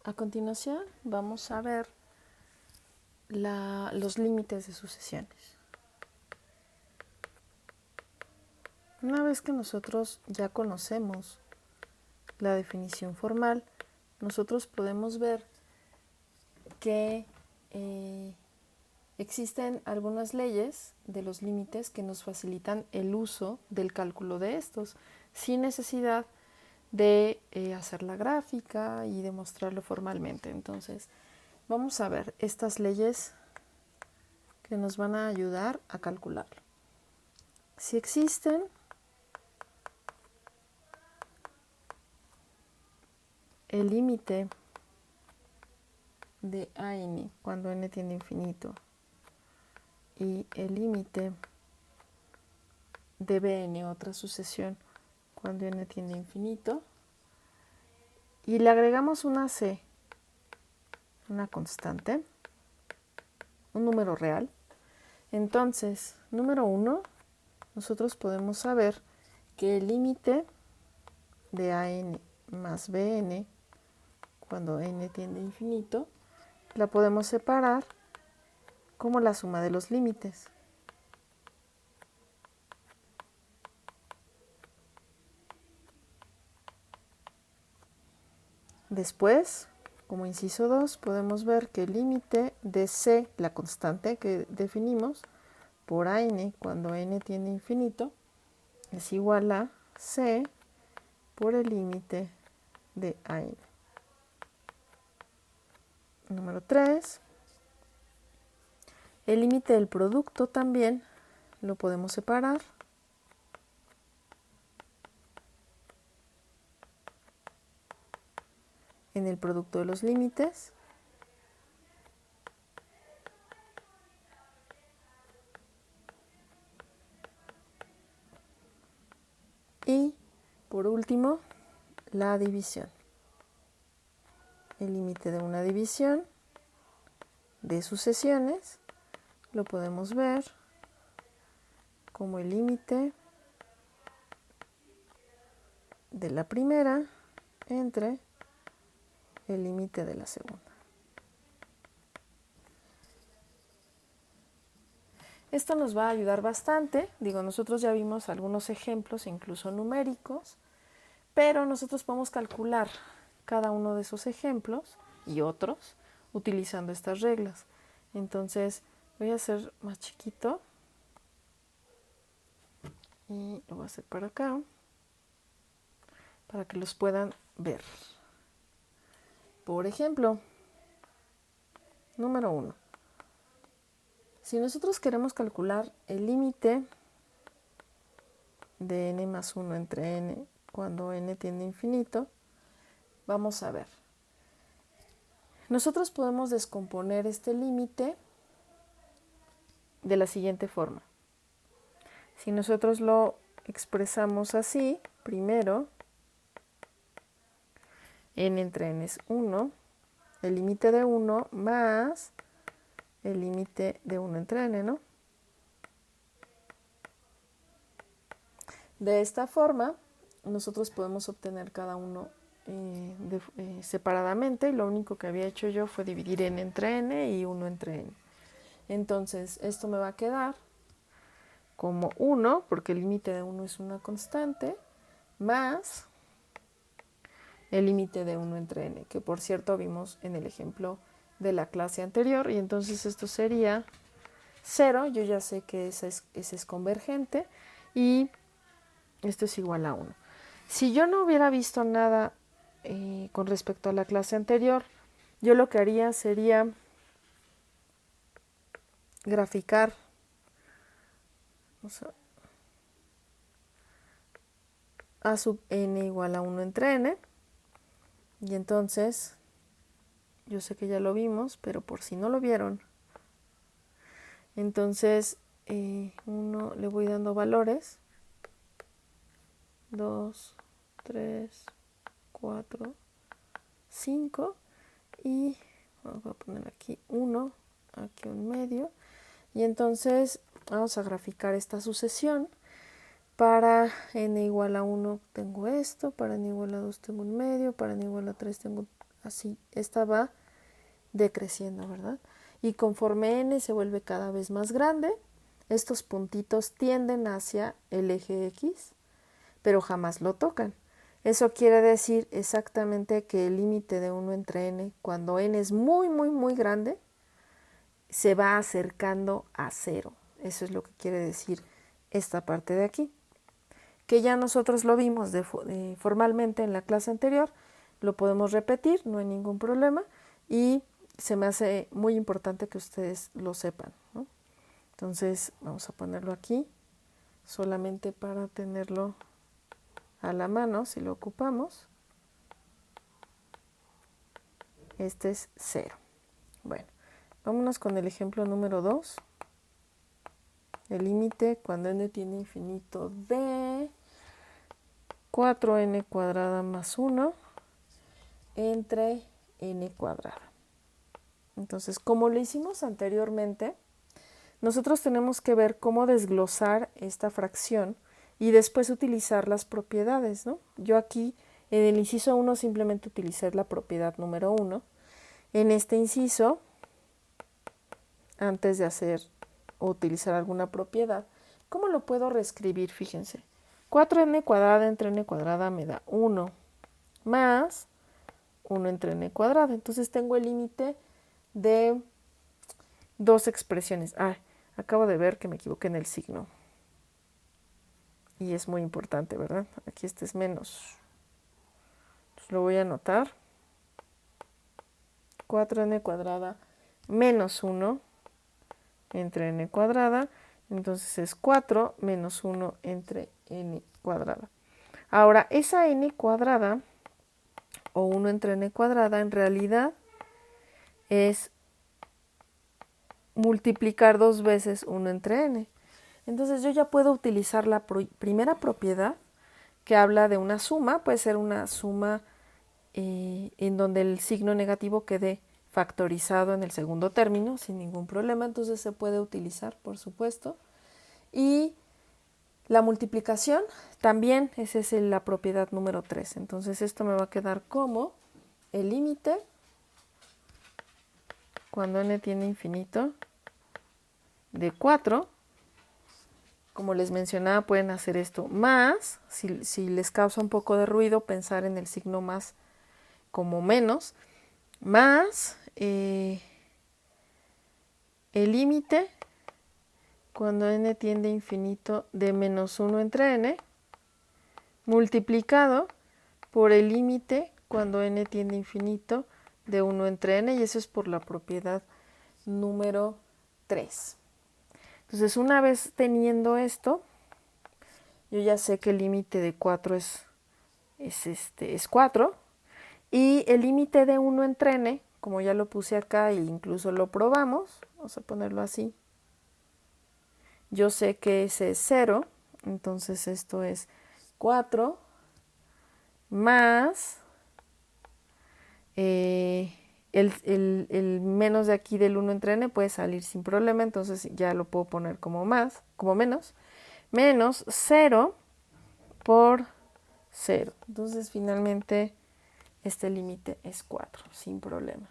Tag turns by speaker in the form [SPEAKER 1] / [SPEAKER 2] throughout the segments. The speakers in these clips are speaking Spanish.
[SPEAKER 1] A continuación vamos a ver los límites de sucesiones. Una vez que nosotros ya conocemos la definición formal, nosotros podemos ver que existen algunas leyes de los límites que nos facilitan el uso del cálculo de estos, sin necesidad de hacer la gráfica y demostrarlo formalmente. Entonces, vamos a ver estas leyes que nos van a ayudar a calcularlo. Si existen el límite de AN cuando n tiende a infinito y el límite de Bn, otra sucesión, cuando n tiende a infinito, y le agregamos una c, una constante, un número real, entonces, número 1, nosotros podemos saber que el límite de AN más Bn, cuando n tiende a infinito, la podemos separar como la suma de los límites. Después, como inciso 2, podemos ver que el límite de c, la constante que definimos, por AN cuando n tiende a infinito, es igual a c por el límite de AN. Número 3, el límite del producto también lo podemos separar en el producto de los límites. Y por último, la división. El límite de una división de sucesiones lo podemos ver como el límite de la primera entre el límite de la segunda. Esto nos va a ayudar bastante. Nosotros ya vimos algunos ejemplos, incluso numéricos, pero nosotros podemos calcular cada uno de esos ejemplos y otros utilizando estas reglas. Entonces, voy a hacer más chiquito y lo voy a hacer para acá para que los puedan ver. Por ejemplo, número 1. Si nosotros queremos calcular el límite de n más 1 entre n cuando n tiende a infinito, vamos a ver. Nosotros podemos descomponer este límite de la siguiente forma. Si nosotros lo expresamos así, primero, n entre n es 1, el límite de 1 más el límite de 1 entre n, ¿no? De esta forma, nosotros podemos obtener cada uno separadamente, y lo único que había hecho yo fue dividir n entre n y 1 entre n. Entonces, esto me va a quedar como 1, porque el límite de 1 es una constante, más el límite de 1 entre n, que por cierto vimos en el ejemplo de la clase anterior, y entonces esto sería 0, yo ya sé que ese es convergente, y esto es igual a 1. Si yo no hubiera visto nada con respecto a la clase anterior, yo lo que haría sería graficar a sub n igual a 1 entre n, y entonces, yo sé que ya lo vimos, pero por si no lo vieron, entonces 1 le voy dando valores, 2, 3, 4, 5, y voy a poner aquí 1, aquí un medio, y entonces vamos a graficar esta sucesión, Para n igual a 1 tengo esto, para n igual a 2 tengo un medio, para n igual a 3 tengo así. Esta va decreciendo, ¿verdad? Y conforme n se vuelve cada vez más grande, estos puntitos tienden hacia el eje X, pero jamás lo tocan. Eso quiere decir exactamente que el límite de 1 entre n, cuando n es muy, muy, muy grande, se va acercando a 0. Eso es lo que quiere decir esta parte de aquí, que ya nosotros lo vimos formalmente en la clase anterior. Lo podemos repetir, no hay ningún problema, y se me hace muy importante que ustedes lo sepan, ¿no? Entonces vamos a ponerlo aquí, solamente para tenerlo a la mano si lo ocupamos. Este es 0. Bueno, vámonos con el ejemplo número 2. El límite cuando n tiene infinito de 4n cuadrada más 1 entre n cuadrada. Entonces, como lo hicimos anteriormente, nosotros tenemos que ver cómo desglosar esta fracción y después utilizar las propiedades, ¿no? Yo aquí en el inciso 1 simplemente utilicé la propiedad número 1. En este inciso, antes de hacer o utilizar alguna propiedad, ¿cómo lo puedo reescribir? Fíjense, 4n cuadrada entre n cuadrada me da 1 más 1 entre n cuadrada. Entonces tengo el límite de dos expresiones. Acabo de ver que me equivoqué en el signo. Y es muy importante, ¿verdad? Aquí este es menos. Entonces lo voy a anotar. 4n cuadrada menos 1 entre n cuadrada. Entonces es 4 menos 1 entre n cuadrada. Ahora, esa n cuadrada o 1 entre n cuadrada en realidad es multiplicar dos veces 1 entre n. Entonces yo ya puedo utilizar la primera propiedad que habla de una suma. Puede ser una suma en donde el signo negativo quede factorizado en el segundo término sin ningún problema. Entonces se puede utilizar, por supuesto. Y la multiplicación también, esa es la propiedad número 3. Entonces esto me va a quedar como el límite cuando n tiene infinito de 4. Como les mencionaba, pueden hacer esto más, si les causa un poco de ruido, pensar en el signo más como menos, más el límite cuando n tiende a infinito de menos 1 entre n, multiplicado por el límite cuando n tiende a infinito de 1 entre n, y eso es por la propiedad número 3. Entonces, una vez teniendo esto, yo ya sé que el límite de 4 es 4, y el límite de 1 entre n, como ya lo puse acá e incluso lo probamos, vamos a ponerlo así, yo sé que ese es 0, entonces esto es 4 más el menos de aquí del 1 entre n puede salir sin problema, entonces ya lo puedo poner como más, como menos 0 por 0. Entonces finalmente este límite es 4, sin problema.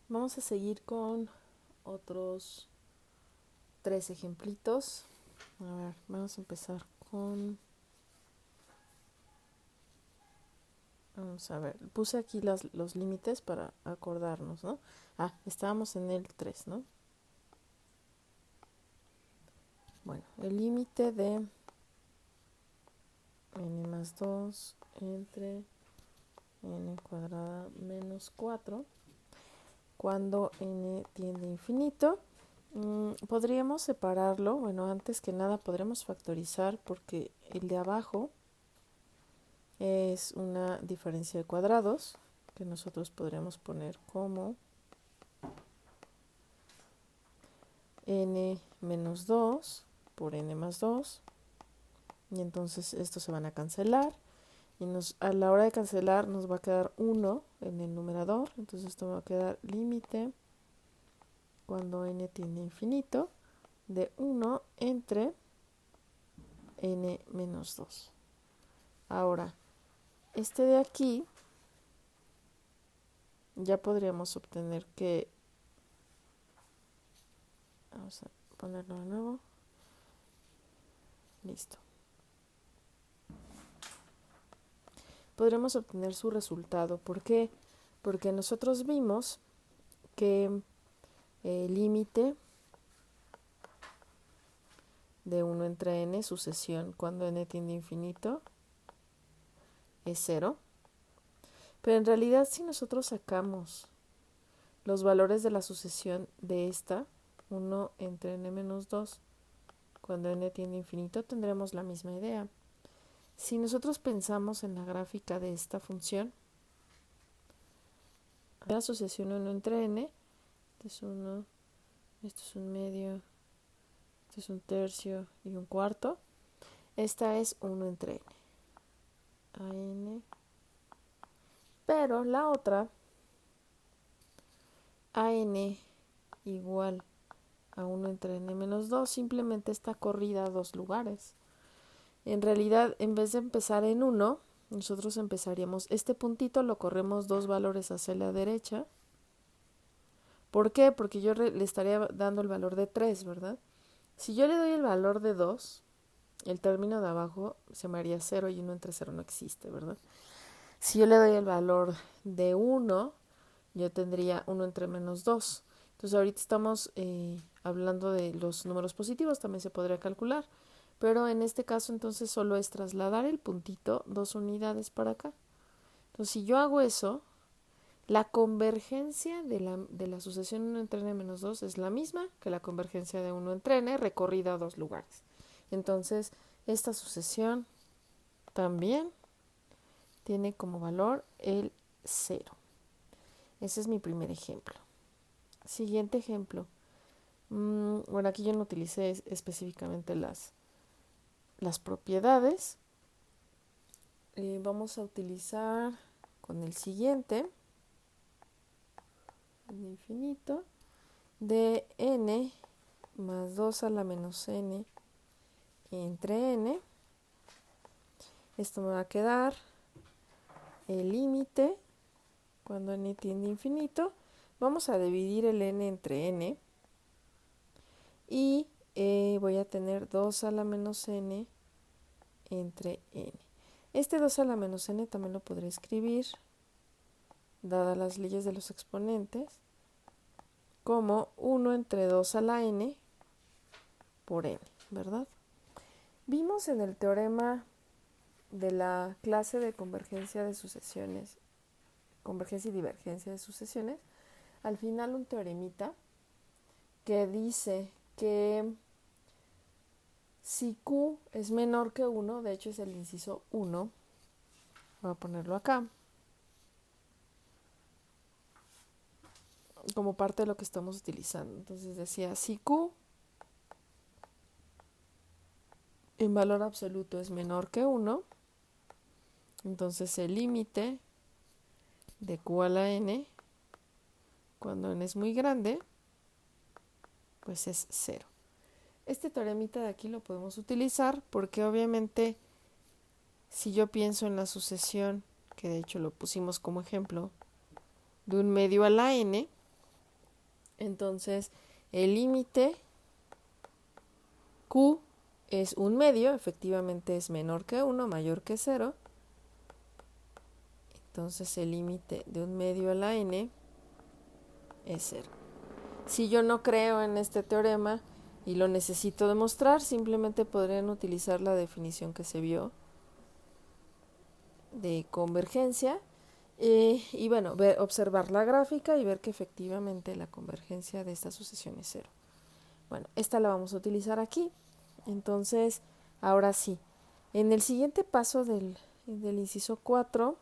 [SPEAKER 1] Vamos a seguir con otros 3 ejemplitos. A ver, vamos a empezar con... Vamos a ver, puse aquí los límites para acordarnos, ¿no? Estábamos en el 3, ¿no? Bueno, el límite de n más 2 entre n cuadrada menos 4 cuando n tiende a infinito. Podríamos separarlo. Bueno, antes que nada podremos factorizar porque el de abajo es una diferencia de cuadrados que nosotros podríamos poner como n menos 2 por n más 2, y entonces estos se van a cancelar y a la hora de cancelar nos va a quedar 1 en el numerador. Entonces esto va a quedar límite cuando n tiende a infinito de 1 entre n menos 2. Ahora, este de aquí, ya podríamos obtener que, vamos a ponerlo de nuevo, listo. Podremos obtener su resultado. ¿Por qué? Porque nosotros vimos que el límite de 1 entre n, sucesión cuando n tiende a infinito, es 0. Pero en realidad si nosotros sacamos los valores de la sucesión de esta, 1 entre n menos 2, cuando n tiende a infinito, tendremos la misma idea. Si nosotros pensamos en la gráfica de esta función, la sucesión 1 entre n, este es 1, esto es un medio, este es un tercio y un cuarto. Esta es 1 entre n. A n. Pero la otra, a n igual a 1 entre n menos 2, simplemente está corrida a dos lugares. En realidad, en vez de empezar en 1, nosotros empezaríamos, este puntito lo corremos dos valores hacia la derecha. ¿Por qué? Porque yo le estaría dando el valor de 3, ¿verdad? Si yo le doy el valor de 2, el término de abajo se me haría 0 y 1 entre 0 no existe, ¿verdad? Si yo le doy el valor de 1, yo tendría 1 entre menos 2. Entonces ahorita estamos hablando de los números positivos, también se podría calcular. Pero en este caso entonces solo es trasladar el puntito 2 unidades para acá. Entonces si yo hago eso, la convergencia de la sucesión 1 entre n menos 2 es la misma que la convergencia de 1 entre n recorrida a dos lugares. Entonces esta sucesión también tiene como valor el 0. Ese es mi primer ejemplo. Siguiente ejemplo. Bueno, aquí yo no utilicé específicamente las propiedades. Vamos a utilizar con el siguiente, el infinito, de n más 2 a la menos n entre n. Esto me va a quedar el límite cuando n tiende a infinito. Vamos a dividir el n entre n y voy a tener 2 a la menos n entre n. Este 2 a la menos n también lo podré escribir, dadas las leyes de los exponentes, como 1 entre 2 a la n por n, ¿verdad? Vimos en el teorema de la clase de convergencia de sucesiones, convergencia y divergencia de sucesiones, al final un teoremita que dice que si Q es menor que 1, de hecho es el inciso 1, voy a ponerlo acá, como parte de lo que estamos utilizando. Entonces decía, si Q en valor absoluto es menor que 1, entonces el límite de Q a la n, cuando n es muy grande, pues es 0. Este teoremita de aquí lo podemos utilizar porque obviamente si yo pienso en la sucesión, que de hecho lo pusimos como ejemplo, de un medio a la n, entonces el límite Q es un medio, efectivamente es menor que 1, mayor que 0. Entonces el límite de un medio a la n es 0. Si yo no creo en este teorema y lo necesito demostrar, simplemente podrían utilizar la definición que se vio de convergencia y bueno, observar la gráfica y ver que efectivamente la convergencia de esta sucesión es 0. Bueno, esta la vamos a utilizar aquí. Entonces, ahora sí, en el siguiente paso del inciso 4,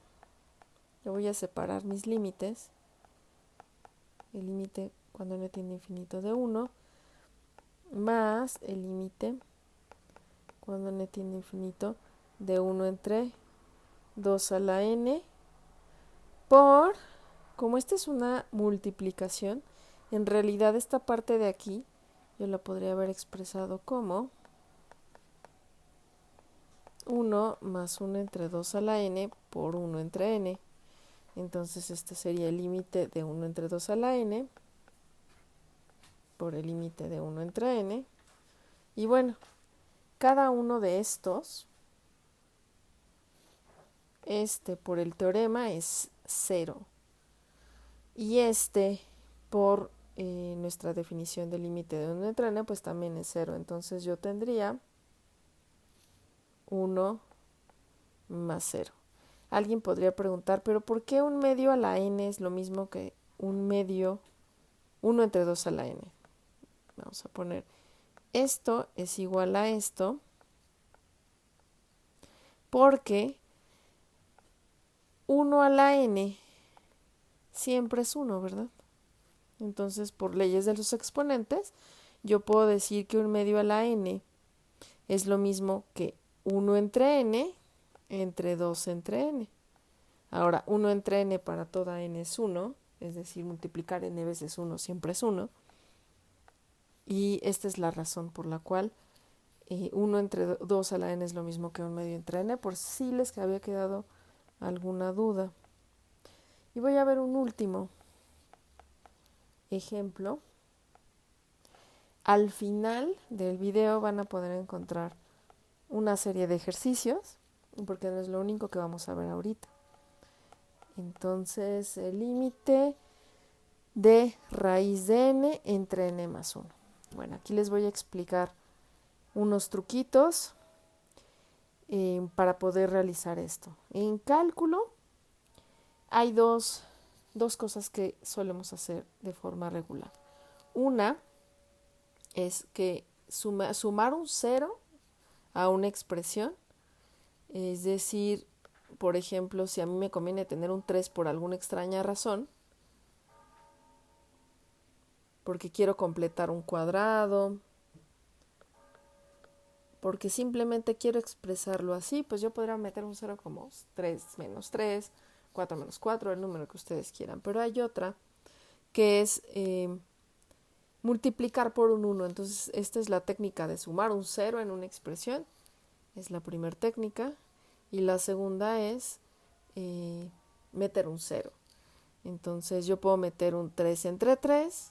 [SPEAKER 1] yo voy a separar mis límites. El límite cuando n tiende a infinito de 1, más el límite cuando n tiende a infinito de 1 entre 2 a la n, por, como esta es una multiplicación, en realidad esta parte de aquí yo la podría haber expresado como 1 más 1 entre 2 a la n por 1 entre n. Entonces este sería el límite de 1 entre 2 a la n por el límite de 1 entre n. Y bueno, cada uno de estos, este por el teorema es 0. Y este por nuestra definición del límite de 1 entre n, pues también es 0. Entonces yo tendría 1 más 0. Alguien podría preguntar, ¿pero por qué 1 medio a la n es lo mismo que 1 medio, 1 entre 2 a la n? Vamos a poner, esto es igual a esto, porque 1 a la n siempre es 1, ¿verdad? Entonces, por leyes de los exponentes, yo puedo decir que 1 medio a la n es lo mismo que 1 entre n entre 2 entre n. Ahora, 1 entre n para toda n es 1, es decir, multiplicar n veces 1 siempre es 1. Y esta es la razón por la cual 1 entre 2 a la n es lo mismo que 1 medio entre n, por si les había quedado alguna duda. Y voy a ver un último ejemplo. Al final del video van a poder encontrar una serie de ejercicios, porque no es lo único que vamos a ver ahorita. Entonces, el límite de raíz de n entre n más 1. Bueno, aquí les voy a explicar unos truquitos para poder realizar esto. En cálculo hay dos cosas que solemos hacer de forma regular. Una es que sumar un 0 a una expresión, es decir, por ejemplo, si a mí me conviene tener un 3 por alguna extraña razón, porque quiero completar un cuadrado, porque simplemente quiero expresarlo así, pues yo podría meter un 0 como 3 menos 3, 4 menos 4, el número que ustedes quieran. Pero hay otra que es multiplicar por un 1. Entonces, esta es la técnica de sumar un 0 en una expresión. Es la primera técnica. Y la segunda es meter un 0. Entonces, yo puedo meter un 3 entre 3.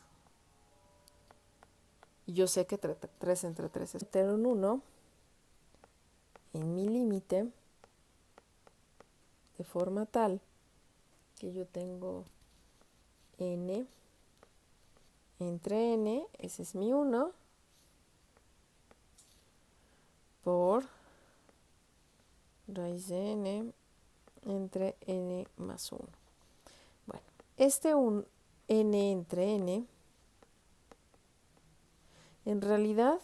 [SPEAKER 1] Y yo sé que 3 entre 3 es meter un 1 en mi límite de forma tal que yo tengo n entre n, ese es mi 1, por raíz de n entre n más 1. Bueno, este n entre n, en realidad,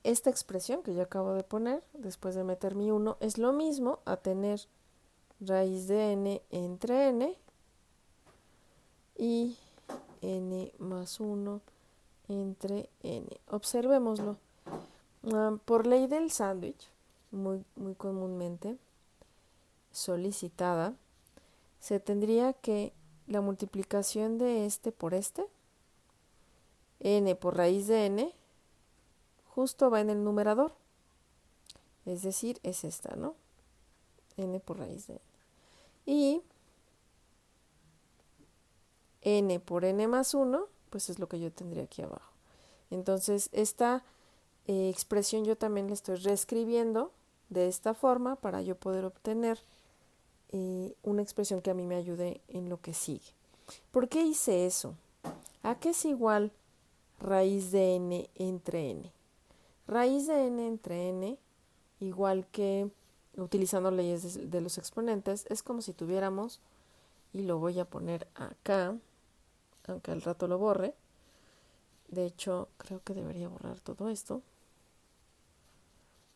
[SPEAKER 1] esta expresión que yo acabo de poner, después de meter mi 1, es lo mismo a tener raíz de n entre n y n más 1 entre n. Observémoslo. Por ley del sándwich, muy comúnmente solicitada, se tendría que la multiplicación de este por este, n por raíz de n, justo va en el numerador. Es decir, es esta, ¿no? N por raíz de n. Y n por n más 1, pues es lo que yo tendría aquí abajo. Entonces, esta expresión yo también la estoy reescribiendo de esta forma para yo poder obtener una expresión que a mí me ayude en lo que sigue. ¿Por qué hice eso? ¿A qué es igual raíz de n entre n? Raíz de n entre n, igual que utilizando leyes de los exponentes, es como si tuviéramos, y lo voy a poner acá, aunque al rato lo borre. De hecho, creo que debería borrar todo esto.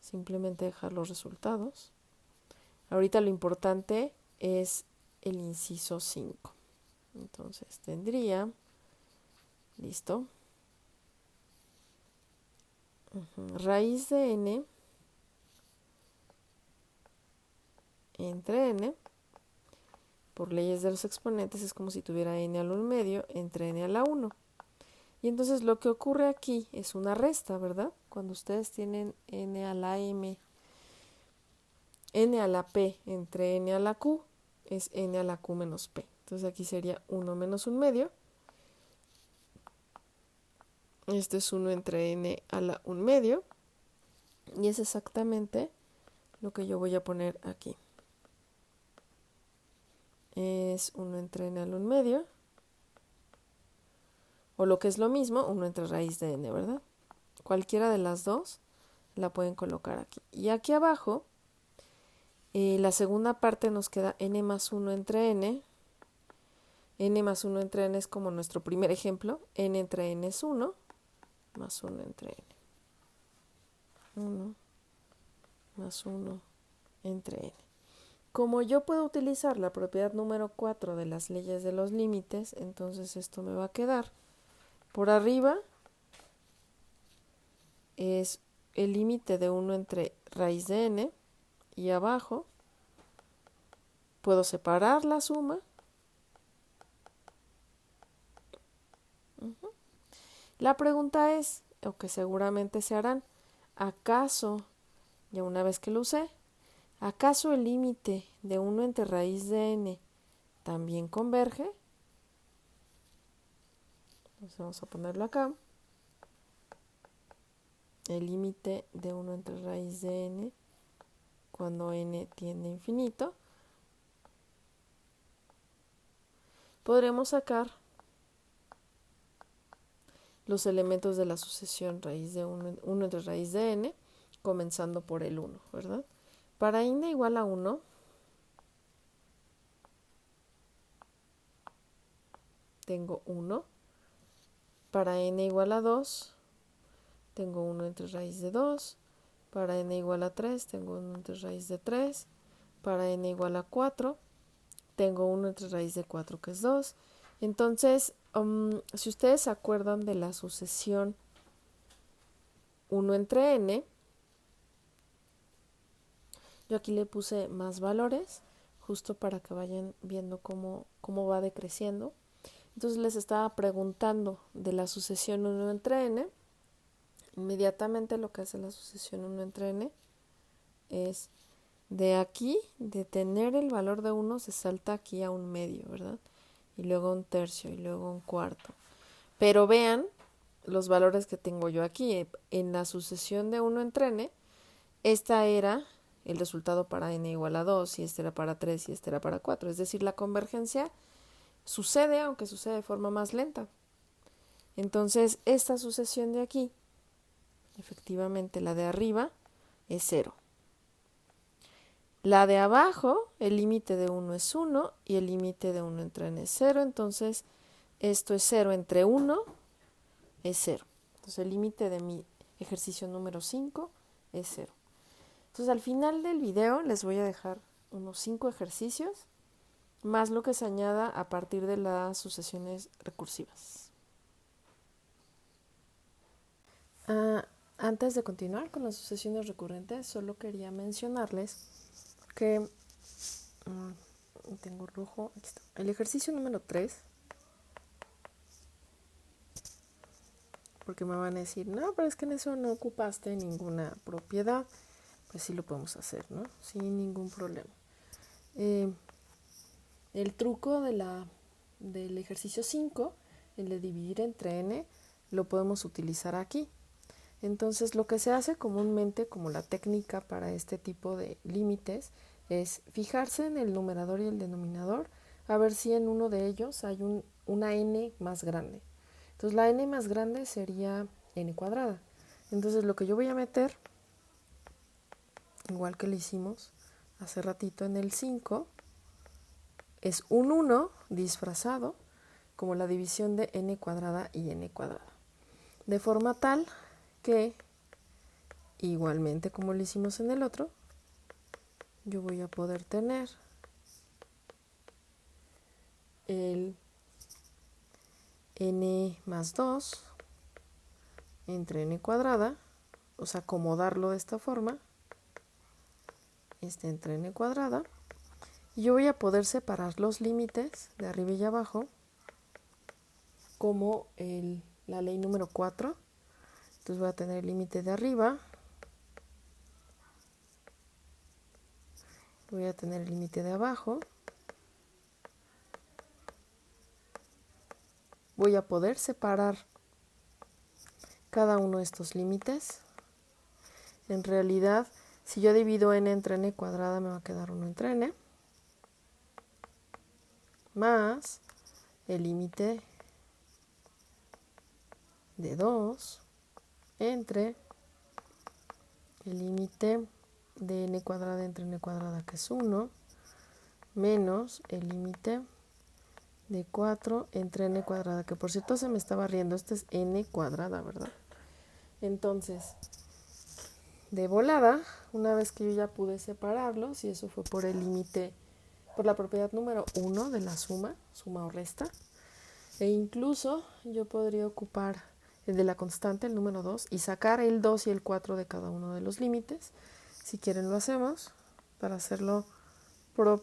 [SPEAKER 1] Simplemente dejar los resultados. Ahorita lo importante es el inciso 5. Entonces tendría, listo, raíz de n entre n, por leyes de los exponentes es como si tuviera n al 1 medio entre n a la 1. Y entonces lo que ocurre aquí es una resta, ¿verdad? Cuando ustedes tienen n a la m, n a la p entre n a la q, es n a la q menos p. Entonces aquí sería 1 menos 1/2. Esto es 1 entre n a la 1/2. Y es exactamente lo que yo voy a poner aquí. Es 1 entre n a la 1/2. O lo que es lo mismo, 1 entre raíz de n, ¿verdad? Cualquiera de las dos la pueden colocar aquí. Y aquí abajo, la segunda parte nos queda n más 1 entre n. N más 1 entre n es como nuestro primer ejemplo. N entre n es 1, más 1 entre n. 1 más 1 entre n. Como yo puedo utilizar la propiedad número 4 de las leyes de los límites, entonces esto me va a quedar. Por arriba es el límite de 1 entre raíz de n, y abajo puedo separar la suma. La pregunta es, o que seguramente se harán, ¿acaso, ya una vez que lo usé, acaso el límite de 1 entre raíz de n también converge? Entonces vamos a ponerlo acá. El límite de 1 entre raíz de n cuando n tiende a infinito. Podremos sacar los elementos de la sucesión raíz de 1 entre raíz de n, comenzando por el 1, ¿verdad? Para n igual a 1, tengo 1. Para n igual a 2, tengo 1 entre raíz de 2. Para n igual a 3, tengo 1 entre raíz de 3. Para n igual a 4, tengo 1 entre raíz de 4, que es 2. Entonces, si ustedes se acuerdan de la sucesión 1 entre n, yo aquí le puse más valores, justo para que vayan viendo cómo va decreciendo. Entonces les estaba preguntando de la sucesión 1 entre n. Inmediatamente lo que hace la sucesión 1 entre n es de aquí, de tener el valor de 1, se salta aquí a 1/2, ¿verdad? Y luego 1/3 y luego 1/4. Pero vean los valores que tengo yo aquí. En la sucesión de 1 entre n, esta era el resultado para n igual a 2, y este era para 3, y este era para 4. Es decir, la convergencia sucede, aunque sucede de forma más lenta. Entonces, esta sucesión de aquí, efectivamente la de arriba, es 0. La de abajo, el límite de 1 es 1 y el límite de 1 entre n es 0. Entonces, esto es 0 entre 1 es 0. Entonces, el límite de mi ejercicio número 5 es 0. Entonces, al final del video les voy a dejar unos 5 ejercicios, más lo que se añada a partir de las sucesiones recursivas. Antes de continuar con las sucesiones recurrentes, solo quería mencionarles que tengo rojo, aquí está. El ejercicio número 3, porque me van a decir, no, pero es que en eso no ocupaste ninguna propiedad. Pues sí lo podemos hacer, ¿no? Sin ningún problema. El truco del ejercicio 5, el de dividir entre n, lo podemos utilizar aquí. Entonces, lo que se hace comúnmente, como la técnica para este tipo de límites, es fijarse en el numerador y el denominador, a ver si en uno de ellos hay una n más grande. Entonces, la n más grande sería n cuadrada. Entonces, lo que yo voy a meter, igual que lo hicimos hace ratito en el 5, es un 1 disfrazado como la división de n cuadrada y n cuadrada. De forma tal que, igualmente como lo hicimos en el otro, yo voy a poder tener el n más 2 entre n cuadrada, o sea, acomodarlo de esta forma, entre n cuadrada, y yo voy a poder separar los límites de arriba y abajo como la ley número 4. Entonces voy a tener el límite de arriba, voy a tener el límite de abajo, voy a poder separar cada uno de estos límites. En realidad, si yo divido n entre n cuadrada, me va a quedar 1 entre n, más el límite de 2 entre el límite de n cuadrada entre n cuadrada, que es 1, menos el límite de 4 entre n cuadrada, que por cierto se me estaba riendo, este es n cuadrada, ¿verdad? Entonces, de volada, una vez que yo ya pude separarlos, y eso fue por el límite, por la propiedad número 1 de la suma o resta, e incluso yo podría ocupar el de la constante, el número 2, y sacar el 2 y el 4 de cada uno de los límites. Si quieren lo hacemos, para hacerlo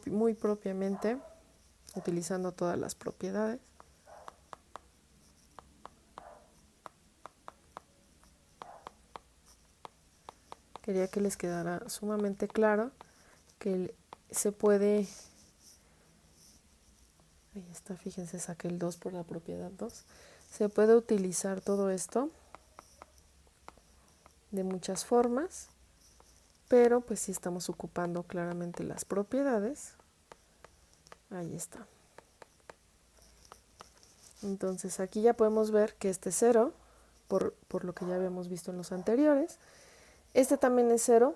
[SPEAKER 1] muy propiamente, utilizando todas las propiedades. Quería que les quedara sumamente claro que se puede, ahí está, fíjense, saqué el 2 por la propiedad 2, se puede utilizar todo esto de muchas formas, pero pues si estamos ocupando claramente las propiedades, ahí está. Entonces aquí ya podemos ver que este es 0, por lo que ya habíamos visto en los anteriores. Este también es 0,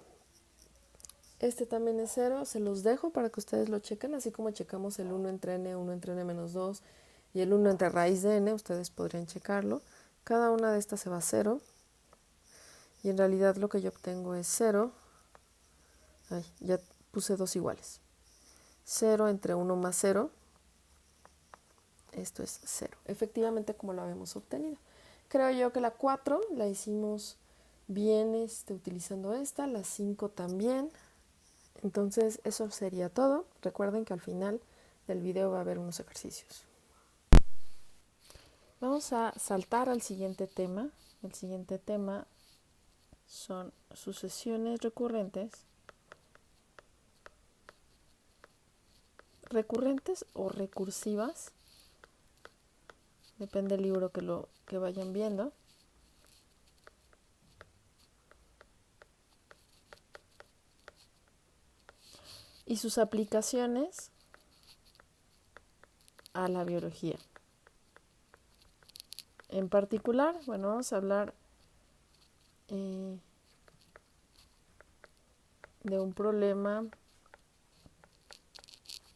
[SPEAKER 1] este también es 0, se los dejo para que ustedes lo chequen, así como checamos el 1 entre n, 1 entre n menos 2 y el 1 entre raíz de n, ustedes podrían checarlo. Cada una de estas se va a 0 y en realidad lo que yo obtengo es 0, ya puse dos iguales, 0 entre 1 más 0, esto es 0, efectivamente como lo habíamos obtenido. Creo yo que la 4 la hicimos bien utilizando esta, la 5 también. Entonces eso sería todo. Recuerden que al final del video va a haber unos ejercicios. Vamos a saltar al siguiente tema. El siguiente tema son sucesiones recurrentes. Recurrentes o recursivas. Depende del libro que vayan viendo. Y sus aplicaciones a la biología. En particular, bueno, vamos a hablar de un problema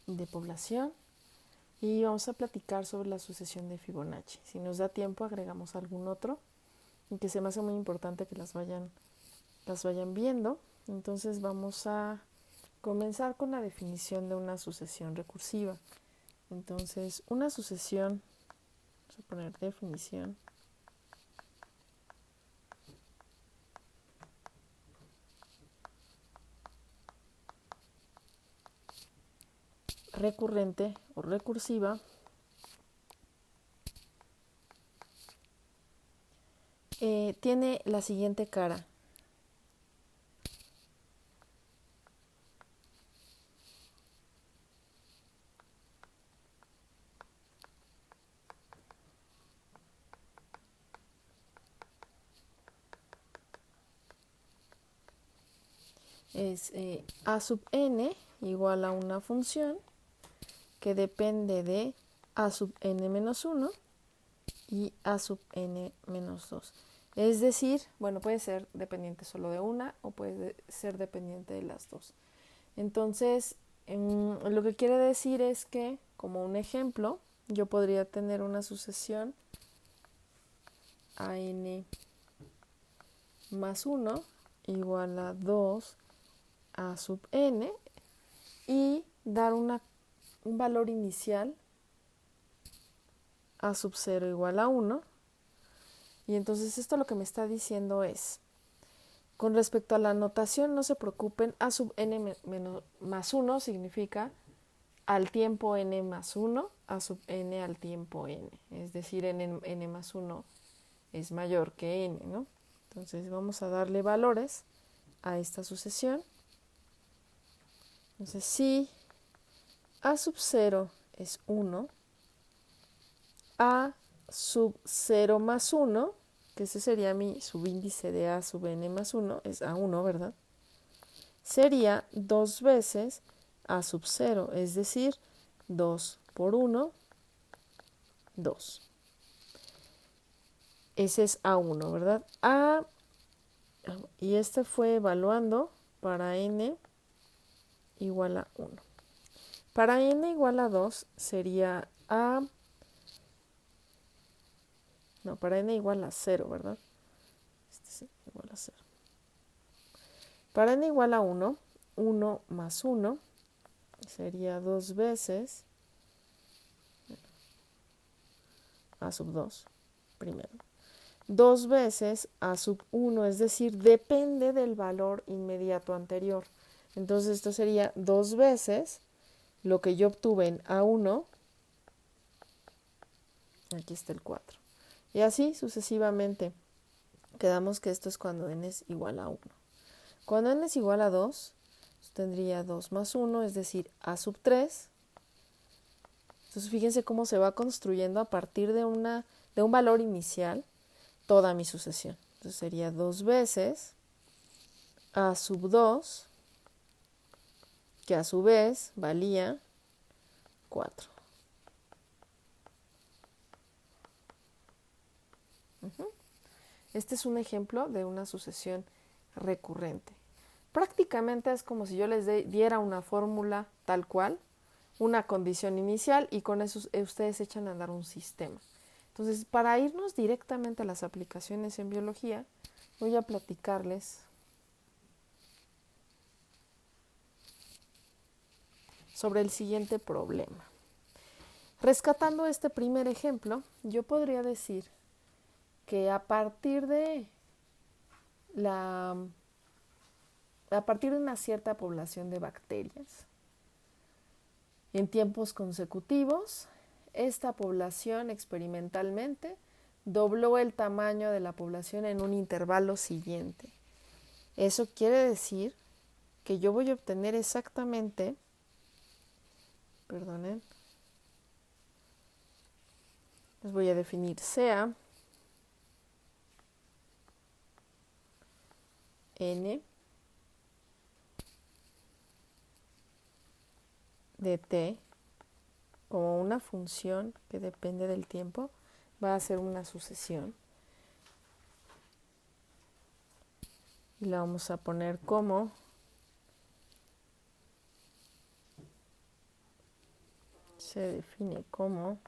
[SPEAKER 1] de población y vamos a platicar sobre la sucesión de Fibonacci. Si nos da tiempo, agregamos algún otro, y que se me hace muy importante que las vayan viendo. Entonces vamos a comenzar con la definición de una sucesión recursiva. Entonces, una sucesión, vamos a poner definición. Recurrente o recursiva tiene la siguiente cara. Es a sub n igual a una función que depende de a sub n menos 1 y a sub n menos 2. Es decir, bueno, puede ser dependiente solo de una o puede ser dependiente de las dos. Entonces, lo que quiere decir es que, como un ejemplo, yo podría tener una sucesión a n más 1 igual a 2 a sub n y dar un valor inicial a sub 0 igual a 1. Y entonces esto lo que me está diciendo es, con respecto a la notación, no se preocupen, a sub n más 1 significa al tiempo n más 1, a sub n al tiempo n, es decir, n más 1 es mayor que n, ¿no? Entonces vamos a darle valores a esta sucesión. Entonces si a sub 0 es 1, a sub 0 más 1, que ese sería mi subíndice de a sub n más 1, es a1, ¿verdad? Sería 2 veces a sub 0, es decir, 2 por 1, 2. Ese es a1, ¿verdad? Y este fue evaluando para n igual a 1. Para n igual a 2 sería para n igual a 0, ¿verdad? Este es igual a 0. Para n igual a 1, 1 más 1 sería 2 veces a sub 2, primero. 2 veces a sub 1, es decir, depende del valor inmediato anterior. Entonces esto sería 2 veces lo que yo obtuve en a1, aquí está el 4. Y así sucesivamente. Quedamos que esto es cuando n es igual a 1. Cuando n es igual a 2, tendría 2 más 1, es decir, a sub 3. Entonces fíjense cómo se va construyendo a partir de un valor inicial toda mi sucesión. Entonces sería 2 veces a sub 2, que a su vez valía 4. Este es un ejemplo de una sucesión recurrente. Prácticamente es como si yo les diera una fórmula tal cual, una condición inicial, y con eso ustedes echan a andar un sistema. Entonces, para irnos directamente a las aplicaciones en biología, voy a platicarles sobre el siguiente problema. Rescatando este primer ejemplo, yo podría decir que a partir de una cierta población de bacterias, en tiempos consecutivos, esta población experimentalmente dobló el tamaño de la población en un intervalo siguiente. Eso quiere decir que yo voy a obtener exactamente, les voy a definir sea n de t como una función que depende del tiempo, va a ser una sucesión. Y la vamos a poner como se define como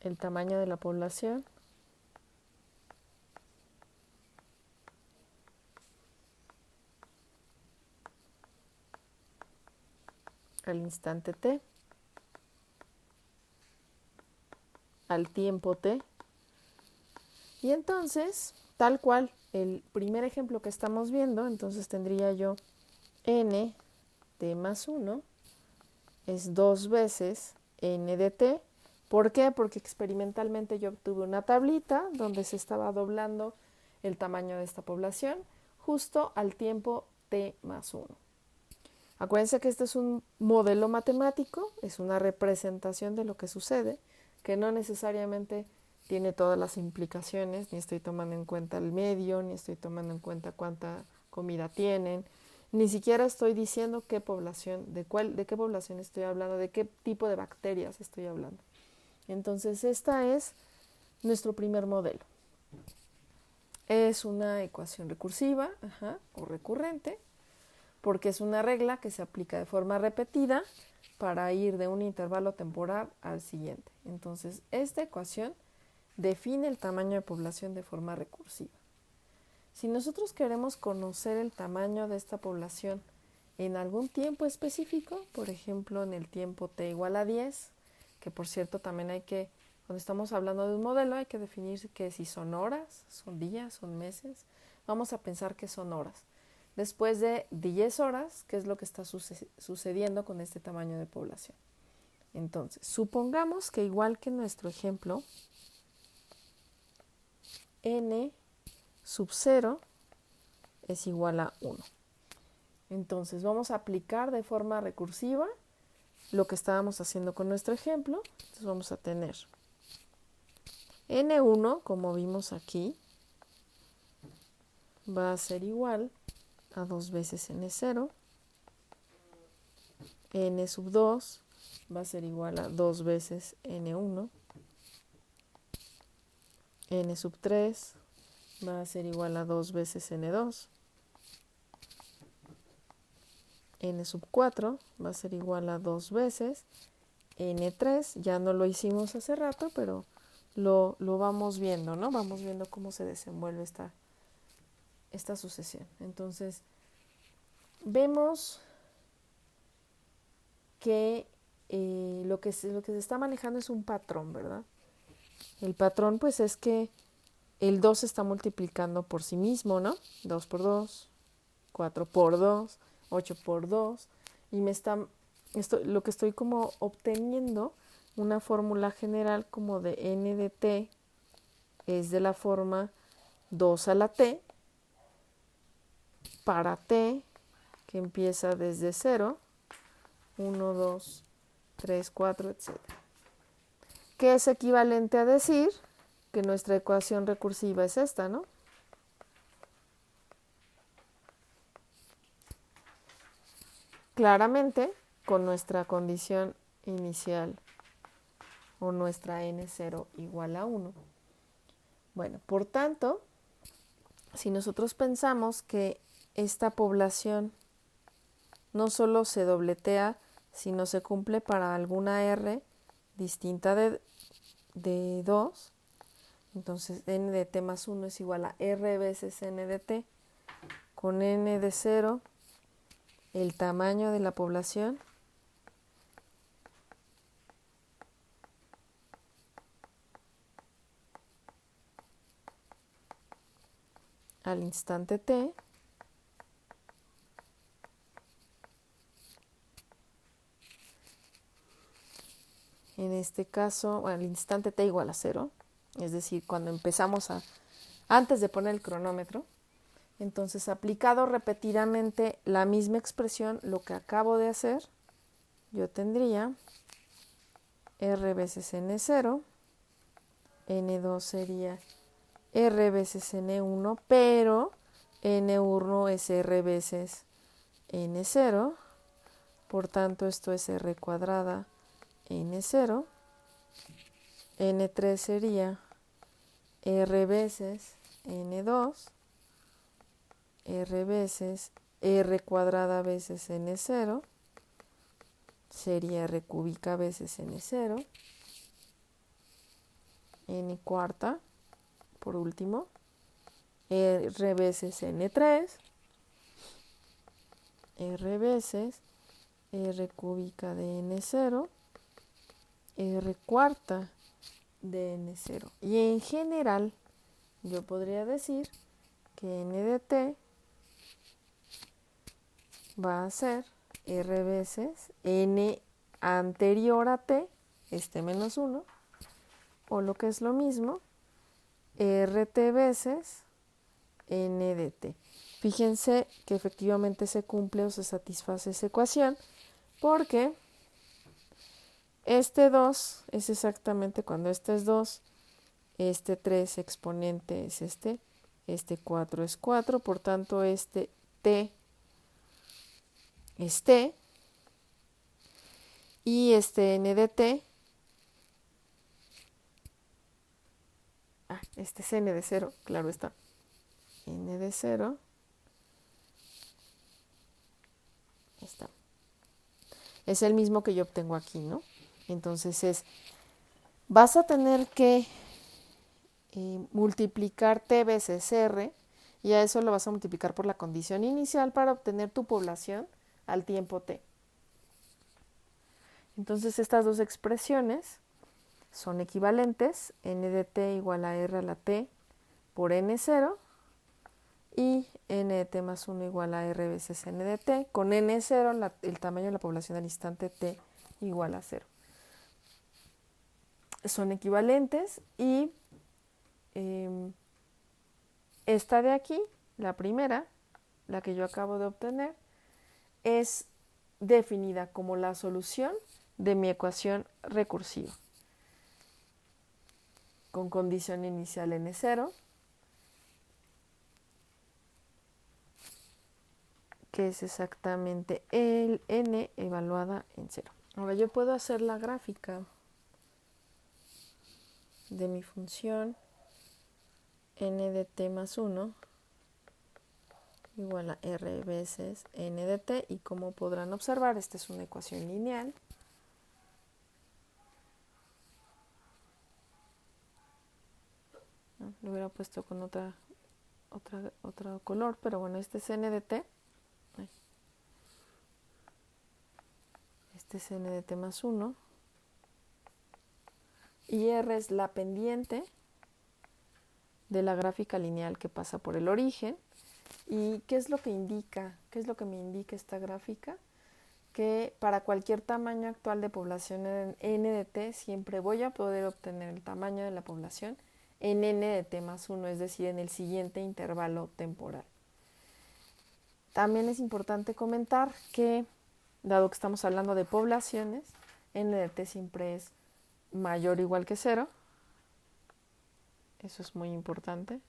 [SPEAKER 1] el tamaño de la población al instante t, al tiempo t. Y entonces, tal cual, el primer ejemplo que estamos viendo, entonces tendría yo n t más 1 es 2 veces n de t. ¿Por qué? Porque experimentalmente yo obtuve una tablita donde se estaba doblando el tamaño de esta población justo al tiempo t más 1. Acuérdense que este es un modelo matemático, es una representación de lo que sucede, que no necesariamente tiene todas las implicaciones, ni estoy tomando en cuenta el medio, ni estoy tomando en cuenta cuánta comida tienen, ni siquiera estoy diciendo qué población, de qué población estoy hablando, de qué tipo de bacterias estoy hablando. Entonces, esta es nuestro primer modelo. Es una ecuación recursiva o recurrente, porque es una regla que se aplica de forma repetida para ir de un intervalo temporal al siguiente. Entonces, esta ecuación define el tamaño de población de forma recursiva. Si nosotros queremos conocer el tamaño de esta población en algún tiempo específico, por ejemplo en el tiempo t igual a 10, que por cierto también cuando estamos hablando de un modelo hay que definir que si son horas, son días, son meses, vamos a pensar que son horas. Después de 10 horas, ¿qué es lo que está sucediendo con este tamaño de población? Entonces, supongamos que igual que en nuestro ejemplo, n sub 0 es igual a 1. Entonces, vamos a aplicar de forma recursiva lo que estábamos haciendo con nuestro ejemplo. Entonces, vamos a tener n1, como vimos aquí, va a ser igual a 2 veces n0. N sub 2 va a ser igual a 2 veces n1. N sub 3 va a ser igual a 2 veces n2. N sub 4 va a ser igual a 2 veces n3. Ya no lo hicimos hace rato, pero lo vamos viendo, ¿no? Vamos viendo cómo se desenvuelve esta sucesión. Entonces, vemos que lo que se está manejando es un patrón, ¿verdad? El patrón, pues, es que el 2 se está multiplicando por sí mismo, ¿no? 2 por 2, 4 por 2, 8 por 2, y lo que estoy como obteniendo, una fórmula general como de n de t es de la forma 2 a la t, para t que empieza desde 0, 1, 2, 3, 4, etc. Que es equivalente a decir que nuestra ecuación recursiva es esta, ¿no? Claramente, con nuestra condición inicial o nuestra n0 igual a 1. Bueno, por tanto, si nosotros pensamos que esta población no solo se dobletea, sino se cumple para alguna r distinta de 2, entonces n de t más 1 es igual a r veces n de t, con n de 0, el tamaño de la población, al instante t, en este caso, al instante t igual a 0, es decir, cuando empezamos antes de poner el cronómetro. Entonces, aplicado repetidamente la misma expresión, lo que acabo de hacer, yo tendría r veces n0, n2 sería r veces n1, pero n1 es r veces n0, por tanto esto es r cuadrada n0, n3 sería r veces n2, r veces r cuadrada veces n0, sería r cúbica veces n0, n cuarta, por último, r veces n3, r veces r cúbica de n0, r cuarta de n0. Y en general, yo podría decir que n de t va a ser r veces n anterior a t, este menos 1, o lo que es lo mismo, rt veces n de t. Fíjense que efectivamente se cumple o se satisface esa ecuación, porque este 2 es exactamente cuando este es 2, este 3 exponente es este 4 es 4, por tanto este t es t, y este n de t, este es n de 0, claro está, n de 0, está, es el mismo que yo obtengo aquí, ¿no? Entonces vas a tener que multiplicar t veces r, y a eso lo vas a multiplicar por la condición inicial para obtener tu población al tiempo t. Entonces estas dos expresiones son equivalentes, n de t igual a r a la t por n0, y n de t más 1 igual a r veces n de t, con n0 el tamaño de la población al instante t igual a 0. son equivalentes y esta de aquí, la primera, la que yo acabo de obtener, es definida como la solución de mi ecuación recursiva con condición inicial n0, que es exactamente el n evaluada en 0. Ahora yo puedo hacer la gráfica de mi función n de t más 1 igual a r veces n de t, y como podrán observar, esta es una ecuación lineal. ¿No? Lo hubiera puesto con otro color, pero bueno, este es n de t. Este es n de t más 1. Y r es la pendiente de la gráfica lineal que pasa por el origen. ¿Y qué es lo que indica? ¿Qué es lo que me indica esta gráfica? Que para cualquier tamaño actual de población en n de t siempre voy a poder obtener el tamaño de la población en n de t más 1, es decir, en el siguiente intervalo temporal. También es importante comentar que, dado que estamos hablando de poblaciones, n de t siempre es mayor o igual que 0. Eso es muy importante.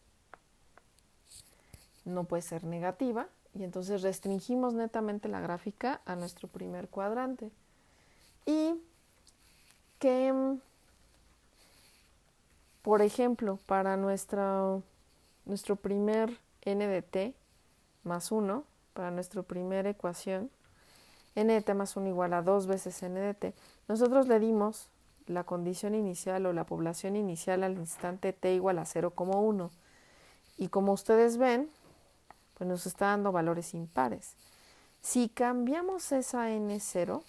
[SPEAKER 1] No puede ser negativa, y entonces restringimos netamente la gráfica a nuestro primer cuadrante. Y que, por ejemplo, para nuestro primer n de t más 1, para nuestra primera ecuación, n de t más 1 igual a 2 veces n de t, nosotros le dimos la condición inicial o la población inicial al instante t igual a 0,1. Y como ustedes ven, pues nos está dando valores impares. Si cambiamos esa n0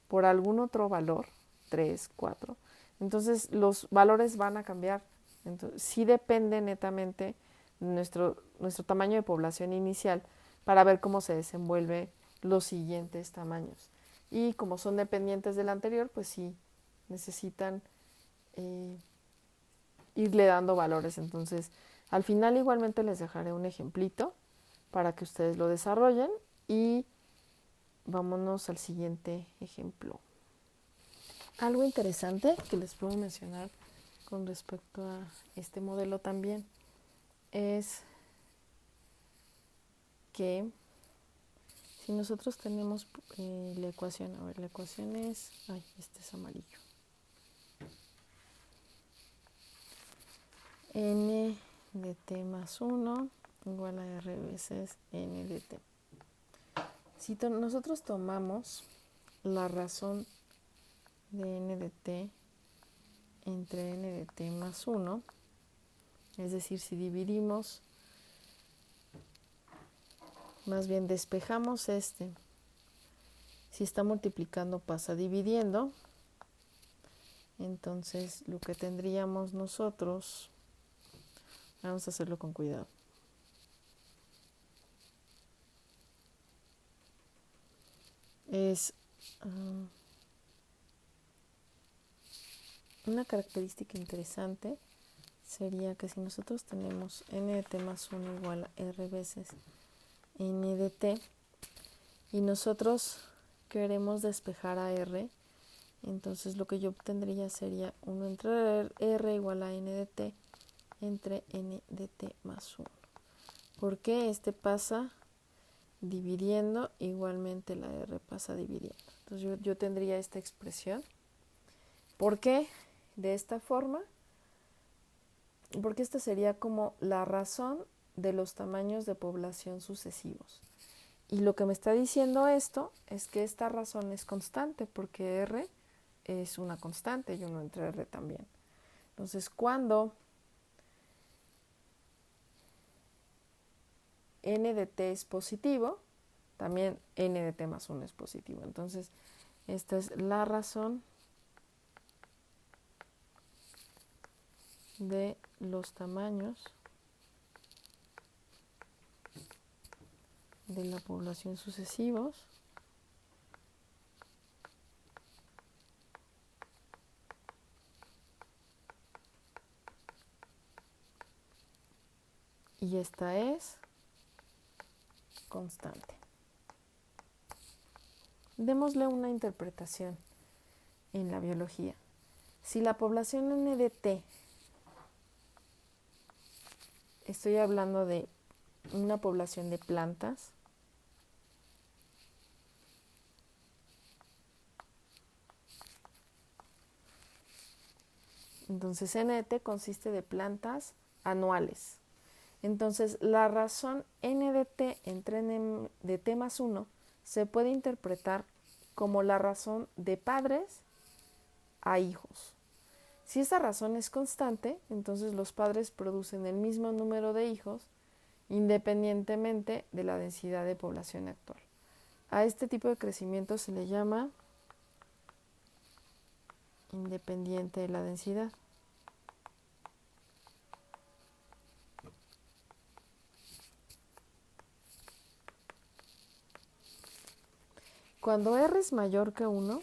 [SPEAKER 1] por algún otro valor, 3, 4, entonces los valores van a cambiar. Entonces, sí depende netamente de nuestro tamaño de población inicial para ver cómo se desenvuelve los siguientes tamaños. Y como son dependientes del anterior, pues sí necesitan irle dando valores. Entonces, al final igualmente les dejaré un ejemplito para que ustedes lo desarrollen, y vámonos al siguiente ejemplo. Algo interesante que les puedo mencionar con respecto a este modelo también es que si nosotros tenemos la ecuación, la ecuación es, este es amarillo, n de t más 1 igual a r veces n de t. Si nosotros tomamos la razón de n de t entre n de t más 1, es decir, si dividimos, más bien despejamos si está multiplicando pasa dividiendo, entonces lo que tendríamos nosotros, vamos a hacerlo con cuidado, es una característica interesante sería que si nosotros tenemos n de t más 1 igual a r veces n de t y nosotros queremos despejar a r, entonces lo que yo obtendría sería 1 entre r igual a n de t entre n de t más 1. Porque este pasa dividiendo, igualmente la r pasa dividiendo. Entonces yo tendría esta expresión. ¿Por qué? De esta forma, porque esta sería como la razón de los tamaños de población sucesivos. Y lo que me está diciendo esto es que esta razón es constante, porque r es una constante y 1 entre r también. Entonces, cuando n de t es positivo, también n de t más 1 es positivo. Entonces, esta es la razón de los tamaños de la población sucesivos y esta es constante. Démosle una interpretación en la biología. Si la población N de T, estoy hablando de una población de plantas, entonces N de T consiste de plantas anuales. Entonces la razón N de T entre N de T más 1 se puede interpretar como la razón de padres a hijos. Si esta razón es constante, entonces los padres producen el mismo número de hijos independientemente de la densidad de población actual. A este tipo de crecimiento se le llama independiente de la densidad. Cuando R es mayor que 1,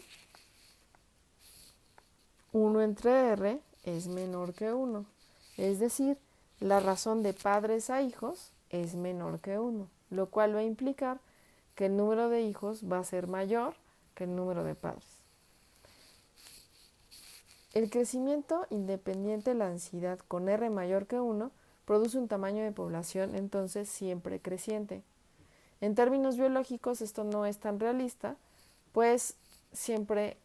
[SPEAKER 1] 1 entre R es menor que 1. Es decir, la razón de padres a hijos es menor que 1, lo cual va a implicar que el número de hijos va a ser mayor que el número de padres. El crecimiento independiente de la densidad con R mayor que 1 produce un tamaño de población entonces siempre creciente. En términos biológicos esto no es tan realista, pues siempre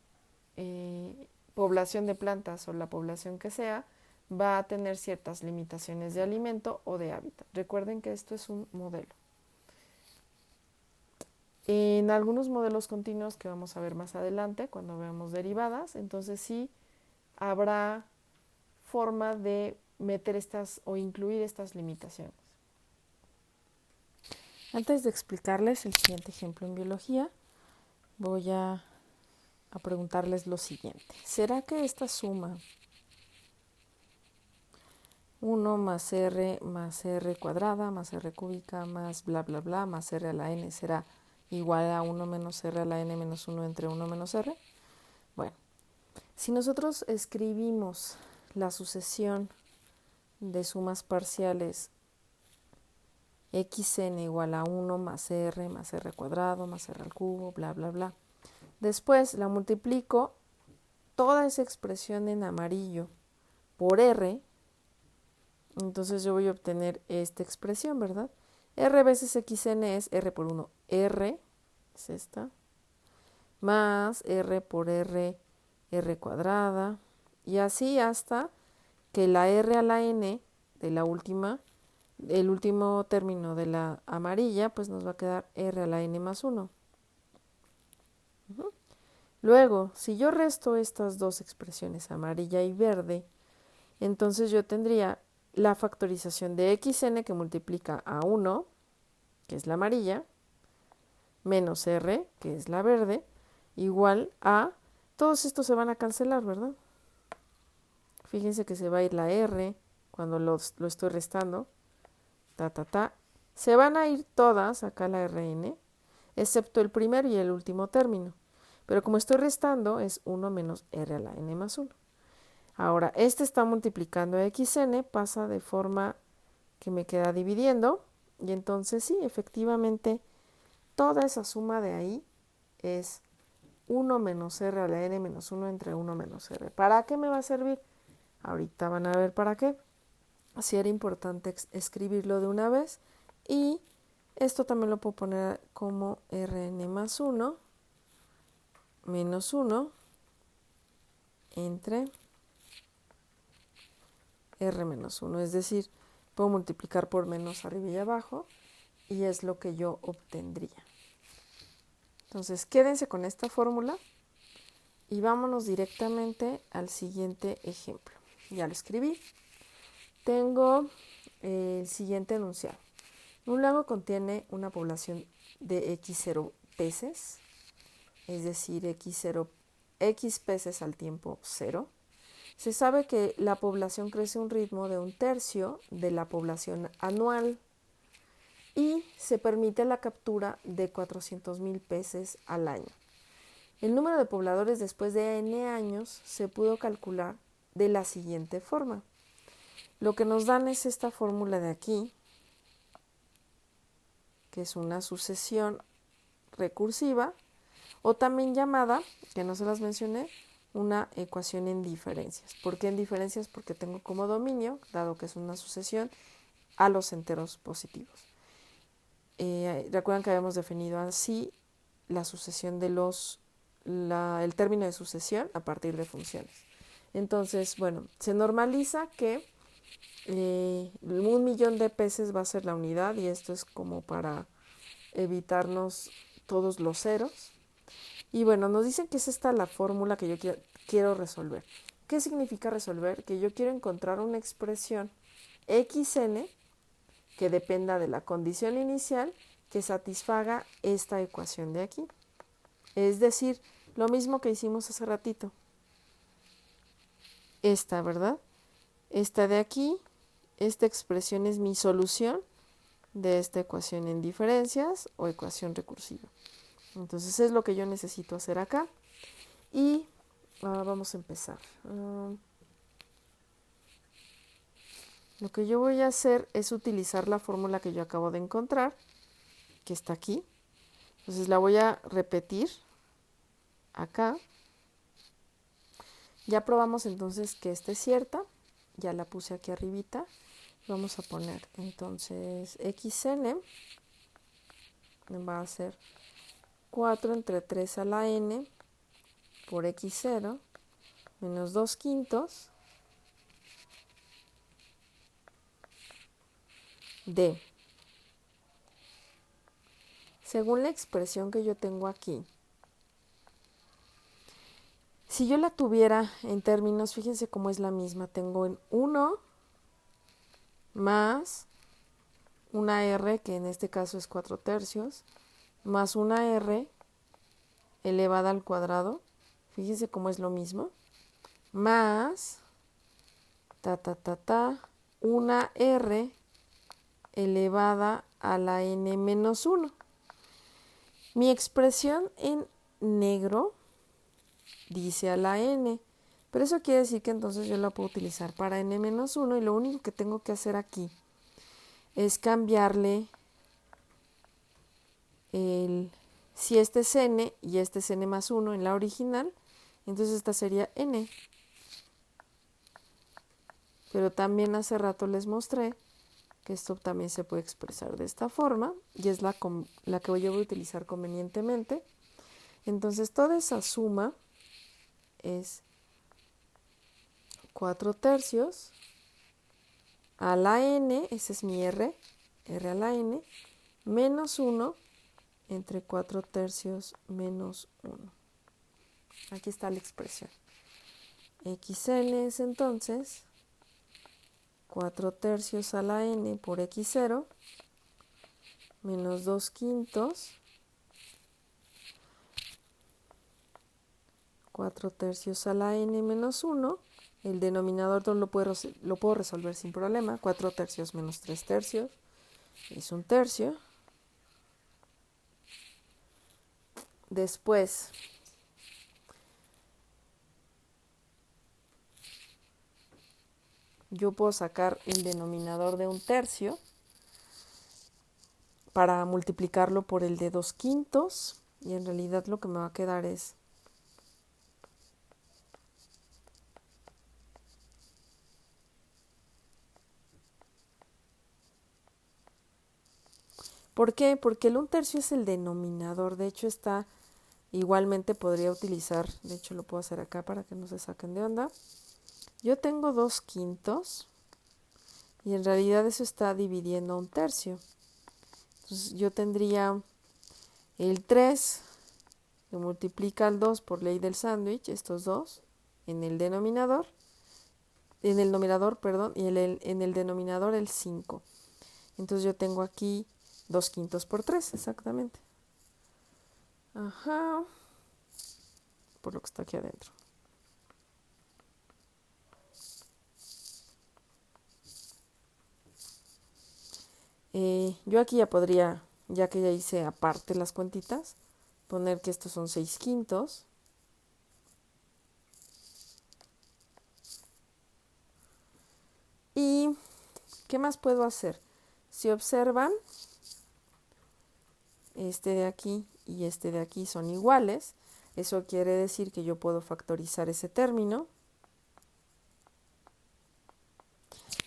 [SPEAKER 1] población de plantas o la población que sea va a tener ciertas limitaciones de alimento o de hábitat. Recuerden que esto es un modelo. En algunos modelos continuos que vamos a ver más adelante cuando veamos derivadas, entonces sí habrá forma de meter estas o incluir estas limitaciones. Antes de explicarles el siguiente ejemplo en biología, voy a preguntarles lo siguiente. ¿Será que esta suma 1 más r cuadrada más r cúbica más bla bla bla más r a la n será igual a 1 menos r a la n menos 1 entre 1 menos r? Bueno, si nosotros escribimos la sucesión de sumas parciales xn igual a 1 más r cuadrado más r al cubo, bla bla bla. Después la multiplico toda esa expresión en amarillo por r, entonces yo voy a obtener esta expresión, ¿verdad? R veces xn es r por 1, r es esta, más r por r cuadrada, y así hasta que la r a la n de la última, el último término de la amarilla, pues nos va a quedar r a la n más 1. Luego, si yo resto estas dos expresiones, amarilla y verde, entonces yo tendría la factorización de xn que multiplica a 1, que es la amarilla, menos r, que es la verde, igual a, todos estos se van a cancelar, ¿verdad? Fíjense que se va a ir la r cuando lo estoy restando, se van a ir todas acá la rn, excepto el primer y el último término. Pero como estoy restando, es 1 menos r a la n más 1. Ahora, este está multiplicando a xn, pasa de forma que me queda dividiendo, y entonces sí, efectivamente, toda esa suma de ahí es 1 menos r a la n menos 1 entre 1 menos r. ¿Para qué me va a servir? Ahorita van a ver para qué. Así era importante escribirlo de una vez, y esto también lo puedo poner como rn más 1 menos 1 entre r menos 1, es decir, puedo multiplicar por menos arriba y abajo, y es lo que yo obtendría. Entonces, quédense con esta fórmula y vámonos directamente al siguiente ejemplo. Ya lo escribí. Tengo el siguiente enunciado. Un lago contiene una población de x0 peces, es decir, x peces al tiempo 0. Se sabe que la población crece a un ritmo de 1/3 de la población anual y se permite la captura de 400,000 peces al año. El número de pobladores después de n años se pudo calcular de la siguiente forma. Lo que nos dan es esta fórmula de aquí, que es una sucesión recursiva, o también llamada, que no se las mencioné, una ecuación en diferencias. ¿Por qué en diferencias? Porque tengo como dominio, dado que es una sucesión, a los enteros positivos. Recuerdan que habíamos definido así la sucesión de el término de sucesión a partir de funciones. Entonces, bueno, se normaliza que 1.000.000 de peces va a ser la unidad, y esto es como para evitarnos todos los ceros. Y bueno, nos dicen que es esta la fórmula que yo quiero resolver. ¿Qué significa resolver? Que yo quiero encontrar una expresión xn que dependa de la condición inicial que satisfaga esta ecuación de aquí. Es decir, lo mismo que hicimos hace ratito. Esta, ¿verdad? Esta de aquí, esta expresión es mi solución de esta ecuación en diferencias o ecuación recursiva. Entonces es lo que yo necesito hacer acá. Y vamos a empezar. Lo que yo voy a hacer es utilizar la fórmula que yo acabo de encontrar, que está aquí. Entonces la voy a repetir acá. Ya probamos entonces que esta es cierta. Ya la puse aquí arribita. Vamos a poner entonces xn va a ser 4 entre 3 a la n por x0 menos 2 quintos de, según la expresión que yo tengo aquí, si yo la tuviera en términos, fíjense cómo es la misma, tengo en 1 más una r, que en este caso es 4 tercios, más una r elevada al cuadrado, fíjense cómo es lo mismo, más una r elevada a la n menos 1. Mi expresión en negro dice a la n, pero eso quiere decir que entonces yo la puedo utilizar para n menos 1, y lo único que tengo que hacer aquí es cambiarle si este es n y este es n más 1 en la original, entonces esta sería n. Pero también hace rato les mostré que esto también se puede expresar de esta forma, y es la que yo voy a utilizar convenientemente. Entonces toda esa suma es 4 tercios a la n, ese es mi r a la n, menos 1 entre 4 tercios menos 1. Aquí está la expresión. xn es entonces 4 tercios a la n por x0 menos 2 quintos 4 tercios a la n menos 1. El denominador lo puedo resolver sin problema. 4 tercios menos 3 tercios es 1 tercio. Después, yo puedo sacar el denominador de 1 tercio para multiplicarlo por el de 2 quintos. Y en realidad lo que me va a quedar es ¿por qué? Porque el 1 tercio es el denominador. De hecho, igualmente podría utilizar, de hecho lo puedo hacer acá para que no se saquen de onda. Yo tengo 2 quintos y en realidad eso está dividiendo a 1 tercio. Entonces yo tendría el 3 que multiplica al 2 por ley del sándwich, estos dos, en el numerador, perdón, y en el denominador el 5. Entonces yo tengo aquí 2 quintos por 3, exactamente. Ajá. Por lo que está aquí adentro. Yo aquí ya podría, ya que ya hice aparte las cuentitas, poner que estos son 6 quintos. ¿Y qué más puedo hacer? Si observan, este de aquí y este de aquí son iguales. Eso quiere decir que yo puedo factorizar ese término.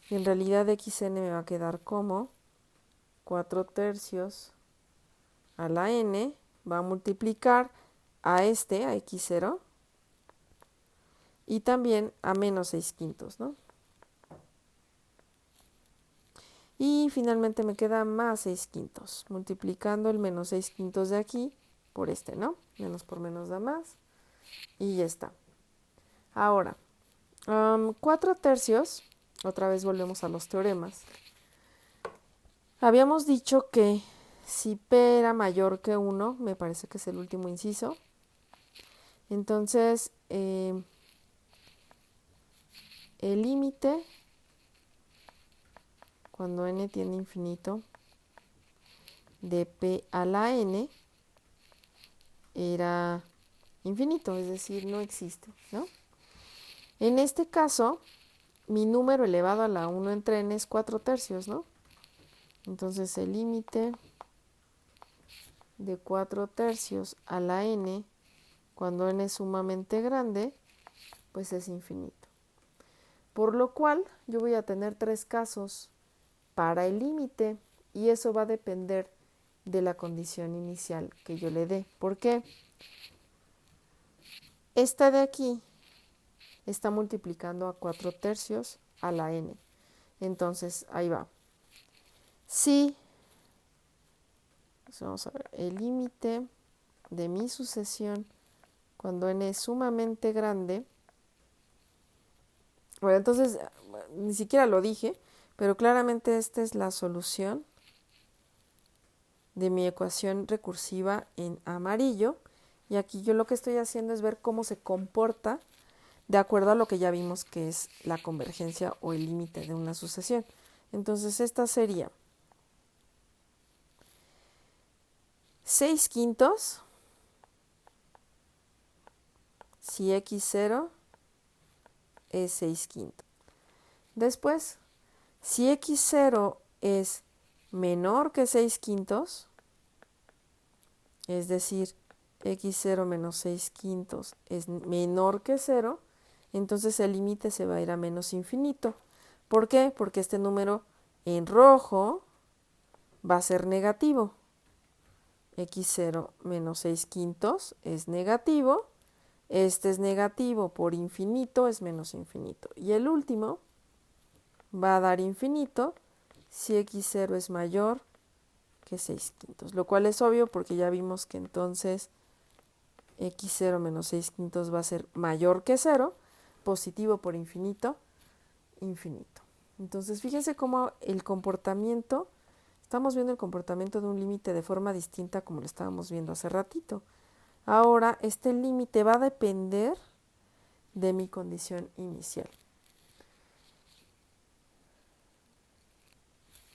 [SPEAKER 1] Y en realidad xn me va a quedar como 4 tercios a la n, va a multiplicar a este, a x0, y también a menos 6 quintos, ¿no? Y finalmente me queda más 6 quintos, multiplicando el menos 6 quintos de aquí por este, ¿no? Menos por menos da más, y ya está. Ahora, 4 tercios, otra vez volvemos a los teoremas. Habíamos dicho que si P era mayor que 1, me parece que es el último inciso, entonces el límite cuando n tiende a infinito de P a la n era infinito, es decir, no existe, ¿no? En este caso, mi número elevado a la 1 entre n es 4 tercios, ¿no? Entonces el límite de 4 tercios a la n, cuando n es sumamente grande, pues es infinito. Por lo cual, yo voy a tener 3 casos para el límite y eso va a depender de la condición inicial que yo le dé. ¿Por qué? Esta de aquí está multiplicando a 4 tercios a la n. Entonces, ahí va. Si, vamos a ver, el límite de mi sucesión cuando n es sumamente grande, bueno, entonces ni siquiera lo dije, pero claramente esta es la solución de mi ecuación recursiva en amarillo. Y aquí yo lo que estoy haciendo es ver cómo se comporta de acuerdo a lo que ya vimos que es la convergencia o el límite de una sucesión. Entonces esta sería 6 quintos si x0 es 6 quintos. Después, si x0 es menor que 6 quintos, es decir, x0 menos 6 quintos es menor que 0, entonces el límite se va a ir a menos infinito. ¿Por qué? Porque este número en rojo va a ser negativo. x0 menos 6 quintos es negativo. Este es negativo por infinito, es menos infinito. Y el último va a dar infinito si x0 es mayor que 6 quintos. Lo cual es obvio porque ya vimos que entonces x0 menos 6 quintos va a ser mayor que 0, positivo por infinito, infinito. Entonces, fíjense cómo el comportamiento, estamos viendo el comportamiento de un límite de forma distinta como lo estábamos viendo hace ratito. Ahora, este límite va a depender de mi condición inicial.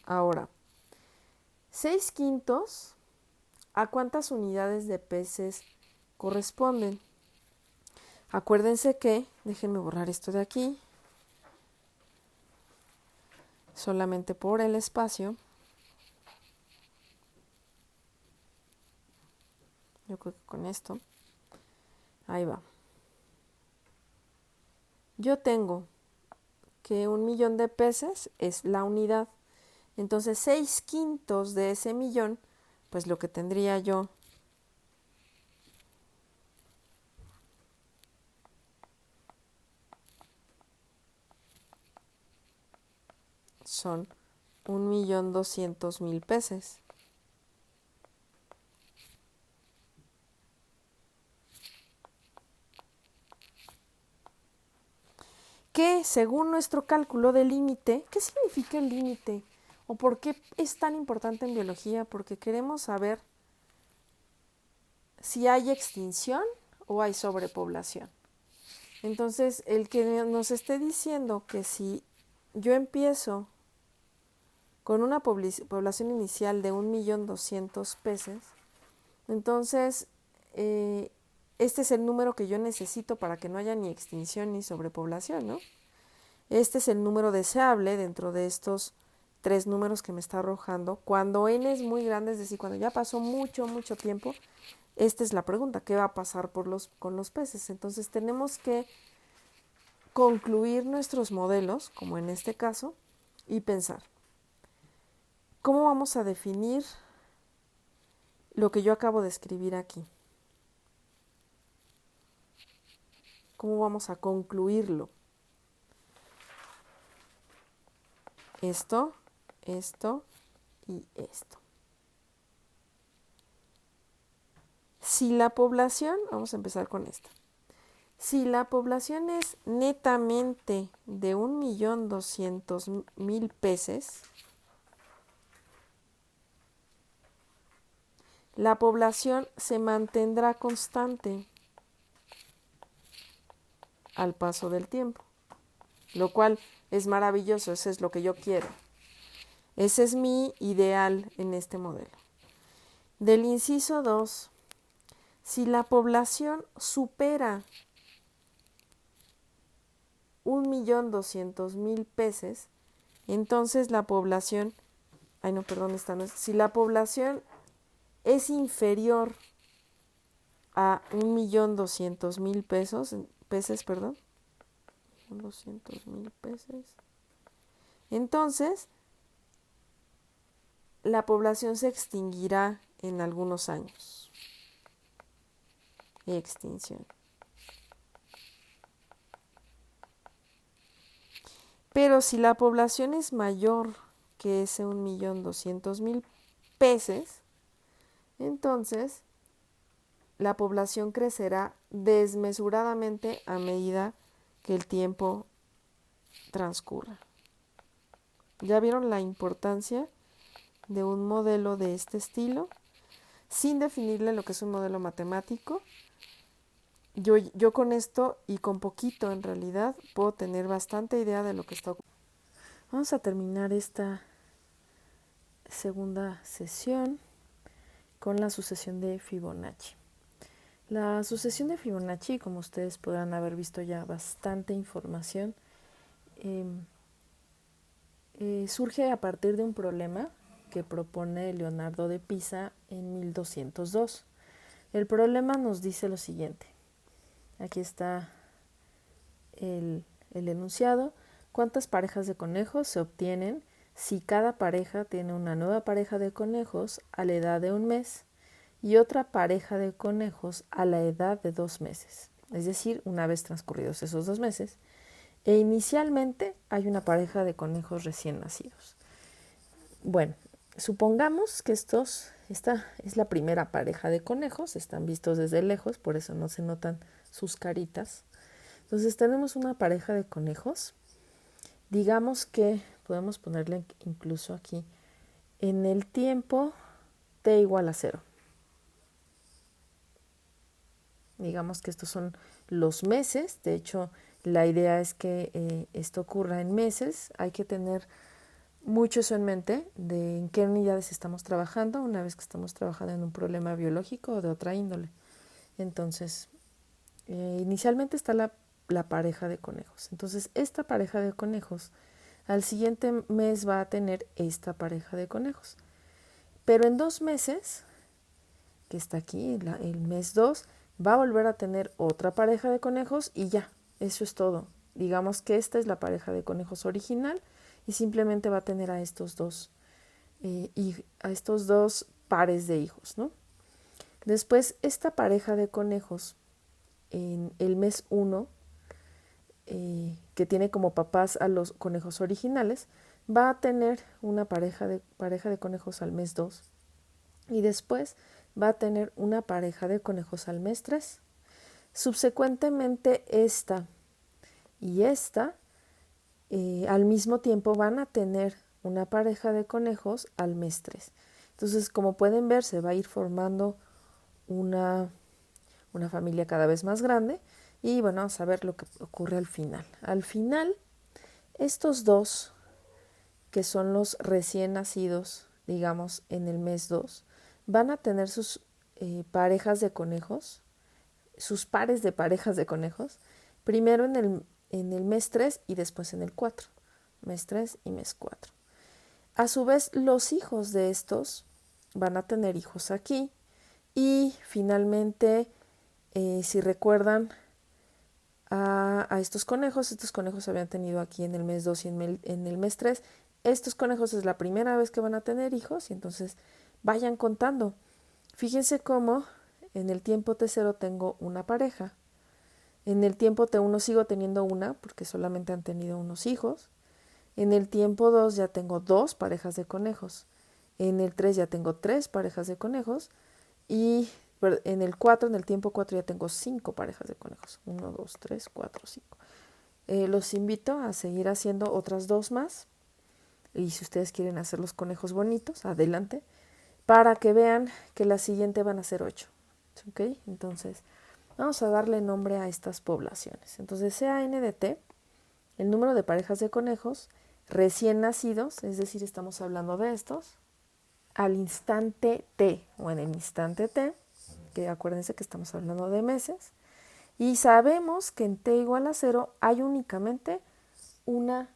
[SPEAKER 1] Ahora, 6 quintos, ¿a cuántas unidades de peces corresponden? Acuérdense que, déjenme borrar esto de aquí, solamente por el espacio. Yo creo que con esto, ahí va. Yo tengo que 1.000.000 de peces es la unidad. Entonces 6 quintos de ese millón, pues lo que tendría yo son 1.200.000 peces. Que según nuestro cálculo de límite, ¿qué significa el límite? ¿O por qué es tan importante en biología? Porque queremos saber si hay extinción o hay sobrepoblación. Entonces, el que nos esté diciendo que si yo empiezo con una población inicial de 1.200.000 peces, entonces este es el número que yo necesito para que no haya ni extinción ni sobrepoblación, ¿no? Este es el número deseable dentro de estos 3 números que me está arrojando. Cuando n es muy grande, es decir, cuando ya pasó mucho tiempo, esta es la pregunta, ¿qué va a pasar con los peces? Entonces tenemos que concluir nuestros modelos, como en este caso, y pensar, ¿cómo vamos a definir lo que yo acabo de escribir aquí? ¿Cómo vamos a concluirlo? Esto, esto y esto. Si la población, vamos a empezar con esto. Si la población es netamente de 1.200.000 peces, la población se mantendrá constante al paso del tiempo, lo cual es maravilloso, eso es lo que yo quiero. Ese es mi ideal en este modelo. Del inciso 2, si la población supera 1.200.000 peces, entonces la población, si la población es inferior a 1.200.000 peces, 200.000 peces, entonces la población se extinguirá en algunos años. Extinción. Pero si la población es mayor que ese 1.200.000 peces, entonces la población crecerá desmesuradamente a medida que el tiempo transcurra. ¿Ya vieron la importancia de un modelo de este estilo? Sin definirle lo que es un modelo matemático, yo con esto y con poquito en realidad puedo tener bastante idea de lo que está ocurriendo. Vamos a terminar esta segunda sesión con la sucesión de Fibonacci. La sucesión de Fibonacci, como ustedes podrán haber visto ya bastante información, surge a partir de un problema que propone Leonardo de Pisa en 1202. El problema nos dice lo siguiente. Aquí está el enunciado. ¿Cuántas parejas de conejos se obtienen si cada pareja tiene una nueva pareja de conejos a la edad de 1 mes y otra pareja de conejos a la edad de 2 meses? Es decir, una vez transcurridos esos 2 meses. E inicialmente hay una pareja de conejos recién nacidos. Bueno, supongamos que esta es la primera pareja de conejos, están vistos desde lejos, por eso no se notan sus caritas. Entonces tenemos una pareja de conejos, digamos que podemos ponerle incluso aquí, en el tiempo t igual a 0. Digamos que estos son los meses, de hecho la idea es que esto ocurra en meses, hay que tener mucho eso en mente de en qué unidades estamos trabajando una vez que estamos trabajando en un problema biológico o de otra índole. Entonces, inicialmente está la pareja de conejos. Entonces, esta pareja de conejos al siguiente mes va a tener esta pareja de conejos. Pero en 2 meses, que está aquí, el mes 2, va a volver a tener otra pareja de conejos y ya, eso es todo. Digamos que esta es la pareja de conejos original y simplemente va a tener a estos dos pares de hijos, ¿no? Después, esta pareja de conejos en el mes 1, que tiene como papás a los conejos originales, va a tener una pareja de conejos al mes 2 y después va a tener una pareja de conejos al mes 3. Subsecuentemente esta y esta al mismo tiempo van a tener una pareja de conejos al mes 3. Entonces, como pueden ver, se va a ir formando una familia cada vez más grande y bueno, vamos a ver lo que ocurre al final. Al final, estos dos, que son los recién nacidos, digamos, en el mes 2, van a tener sus parejas de conejos, sus pares de parejas de conejos, primero en el mes 3 y después en el 4. Mes 3 y mes 4. A su vez, los hijos de estos van a tener hijos aquí. Y finalmente, si recuerdan a estos conejos habían tenido aquí en el mes 2 y en el mes 3. Estos conejos es la primera vez que van a tener hijos y entonces vayan contando. Fíjense cómo en el tiempo T0 tengo una pareja. En el tiempo T1 sigo teniendo una porque solamente han tenido unos hijos. En el tiempo 2 ya tengo 2 parejas de conejos. En el 3 ya tengo 3 parejas de conejos. Y en el 4, en el tiempo 4 ya tengo 5 parejas de conejos. 1, 2, 3, 4, 5. Los invito a seguir haciendo otras 2 más. Y si ustedes quieren hacer los conejos bonitos, adelante. Para que vean que la siguiente van a ser 8. ¿Ok? Entonces, vamos a darle nombre a estas poblaciones. Entonces, CAN de T, el número de parejas de conejos recién nacidos, es decir, estamos hablando de estos, al instante T o en el instante T, que acuérdense que estamos hablando de meses, y sabemos que en T igual a 0 hay únicamente una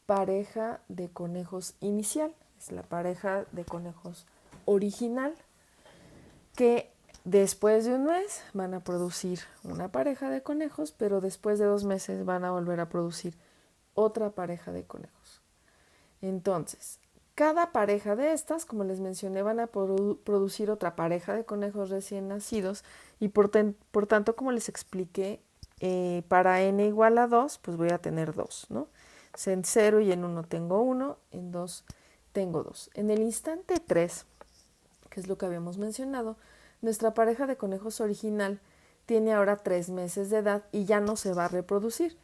[SPEAKER 1] pareja de conejos inicial, es la pareja de conejos original, que después de un mes van a producir una pareja de conejos, pero después de 2 meses van a volver a producir otra pareja de conejos. Entonces, cada pareja de estas, como les mencioné, van a producir otra pareja de conejos recién nacidos y por tanto, como les expliqué, para n igual a 2, pues voy a tener 2, ¿no? O sea, en 0 y en 1 tengo 1, en 2 tengo 2. En el instante 3, que es lo que habíamos mencionado, nuestra pareja de conejos original tiene ahora 3 meses de edad y ya no se va a reproducir.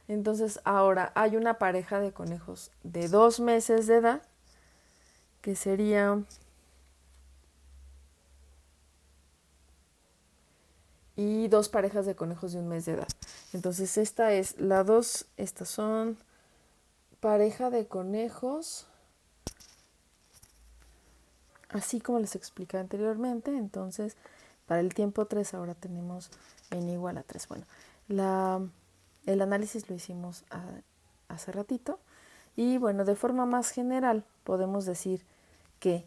[SPEAKER 1] Entonces ahora hay una pareja de conejos de 2 meses de edad, que sería, y 2 parejas de conejos de 1 mes de edad. Entonces esta es la 2, estas son pareja de conejos, así como les expliqué anteriormente. Entonces para el tiempo 3 ahora tenemos n igual a 3. Bueno, el análisis lo hicimos hace ratito. Y bueno, de forma más general podemos decir que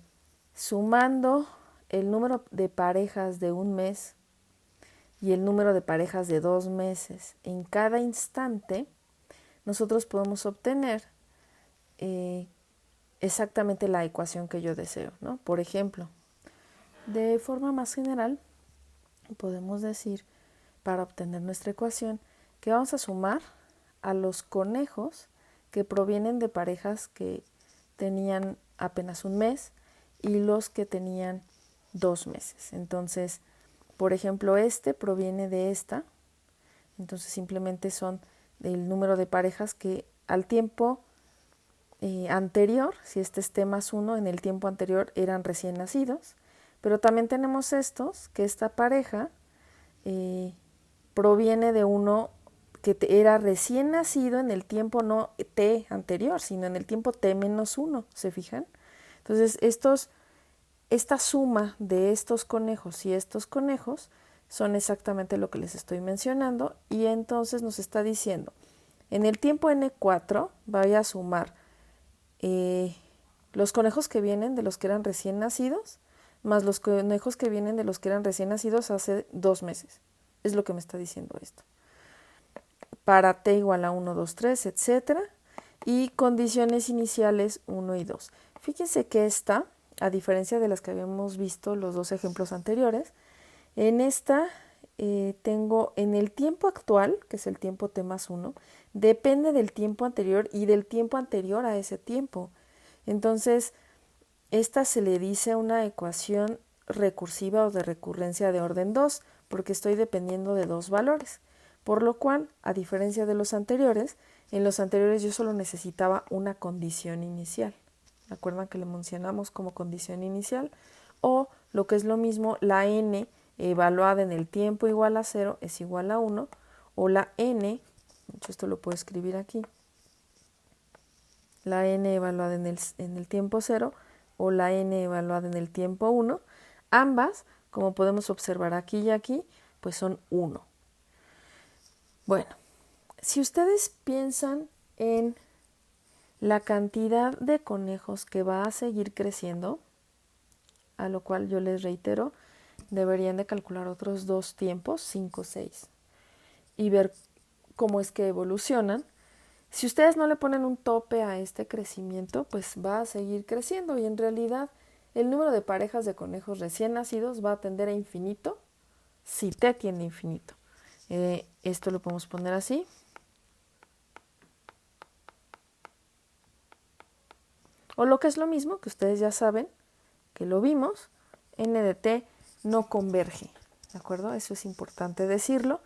[SPEAKER 1] sumando el número de parejas de 1 mes y el número de parejas de 2 meses en cada instante, nosotros podemos obtener exactamente la ecuación que yo deseo, ¿no? Por ejemplo, de forma más general, podemos decir, para obtener nuestra ecuación, que vamos a sumar a los conejos que provienen de parejas que tenían apenas 1 mes y los que tenían 2 meses. Entonces, por ejemplo, este proviene de esta, entonces simplemente son el número de parejas que al tiempo anterior, si este es T más 1, en el tiempo anterior eran recién nacidos, pero también tenemos estos, que esta pareja proviene de uno que era recién nacido en el tiempo no T anterior, sino en el tiempo T menos 1, ¿se fijan? Entonces, esta suma de estos conejos y estos conejos son exactamente lo que les estoy mencionando y entonces nos está diciendo, en el tiempo N4 voy a sumar los conejos que vienen de los que eran recién nacidos más los conejos que vienen de los que eran recién nacidos hace 2 meses. Es lo que me está diciendo esto. Para t igual a 1, 2, 3, etc. Y condiciones iniciales 1 y 2. Fíjense que esta, a diferencia de las que habíamos visto los 2 ejemplos anteriores, en esta tengo en el tiempo actual, que es el tiempo t más 1, depende del tiempo anterior y del tiempo anterior a ese tiempo. Entonces, esta se le dice una ecuación recursiva o de recurrencia de orden 2, porque estoy dependiendo de 2 valores. Por lo cual, a diferencia de los anteriores, en los anteriores yo solo necesitaba una condición inicial. ¿Se acuerdan que le mencionamos como condición inicial? O, lo que es lo mismo, la n evaluada en el tiempo igual a 0 es igual a 1, o la n, esto lo puedo escribir aquí, la n evaluada en el tiempo 0 o la n evaluada en el tiempo 1, ambas, como podemos observar aquí y aquí, pues son 1. Bueno, si ustedes piensan en la cantidad de conejos que va a seguir creciendo, a lo cual yo les reitero, deberían de calcular otros 2 tiempos, 5, 6, y ver cómo es que evolucionan. Si ustedes no le ponen un tope a este crecimiento, pues va a seguir creciendo y en realidad el número de parejas de conejos recién nacidos va a tender a infinito si t tiende a infinito. Esto lo podemos poner así. O lo que es lo mismo, que ustedes ya saben, que lo vimos, n de t no converge, ¿de acuerdo? Eso es importante decirlo.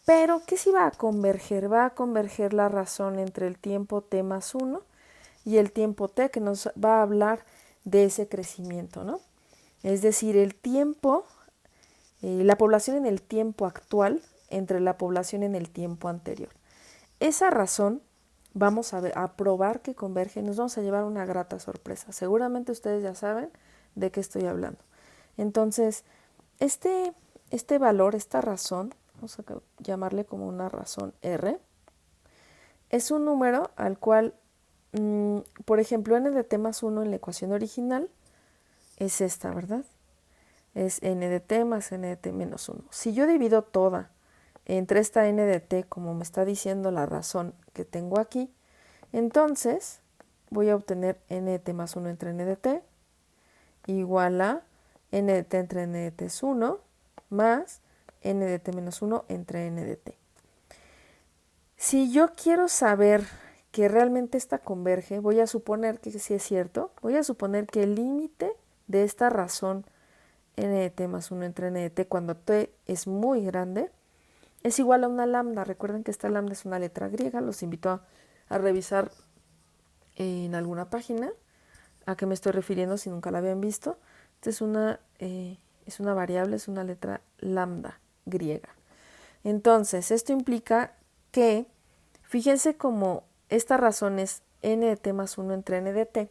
[SPEAKER 1] Pero, ¿qué sí va a converger? Va a converger la razón entre el tiempo t más 1 y el tiempo t, que nos va a hablar de ese crecimiento, ¿no? Es decir, el tiempo, la población en el tiempo actual entre la población en el tiempo anterior. Esa razón vamos a probar que converge, nos vamos a llevar una grata sorpresa. Seguramente ustedes ya saben de qué estoy hablando. Entonces, este valor, esta razón, vamos a llamarle como una razón R, es un número al cual, por ejemplo, n de t más 1 en la ecuación original es esta, ¿verdad? Es n de t más n de t menos 1. Si yo divido toda entre esta n de t, como me está diciendo la razón que tengo aquí, entonces voy a obtener n de t más 1 entre n de t igual a n de t entre n de t es 1 más n de t menos 1 entre n de t. Si yo quiero saber que realmente esta converge, voy a suponer que sí es cierto, voy a suponer que el límite de esta razón n de t más 1 entre n de t cuando t es muy grande es igual a una lambda. Recuerden que esta lambda es una letra griega, los invito a revisar en alguna página a qué me estoy refiriendo si nunca la habían visto. Esta es una variable, es una letra lambda griega. Entonces, esto implica que, fíjense cómo esta razón es n de t más 1 entre n de t.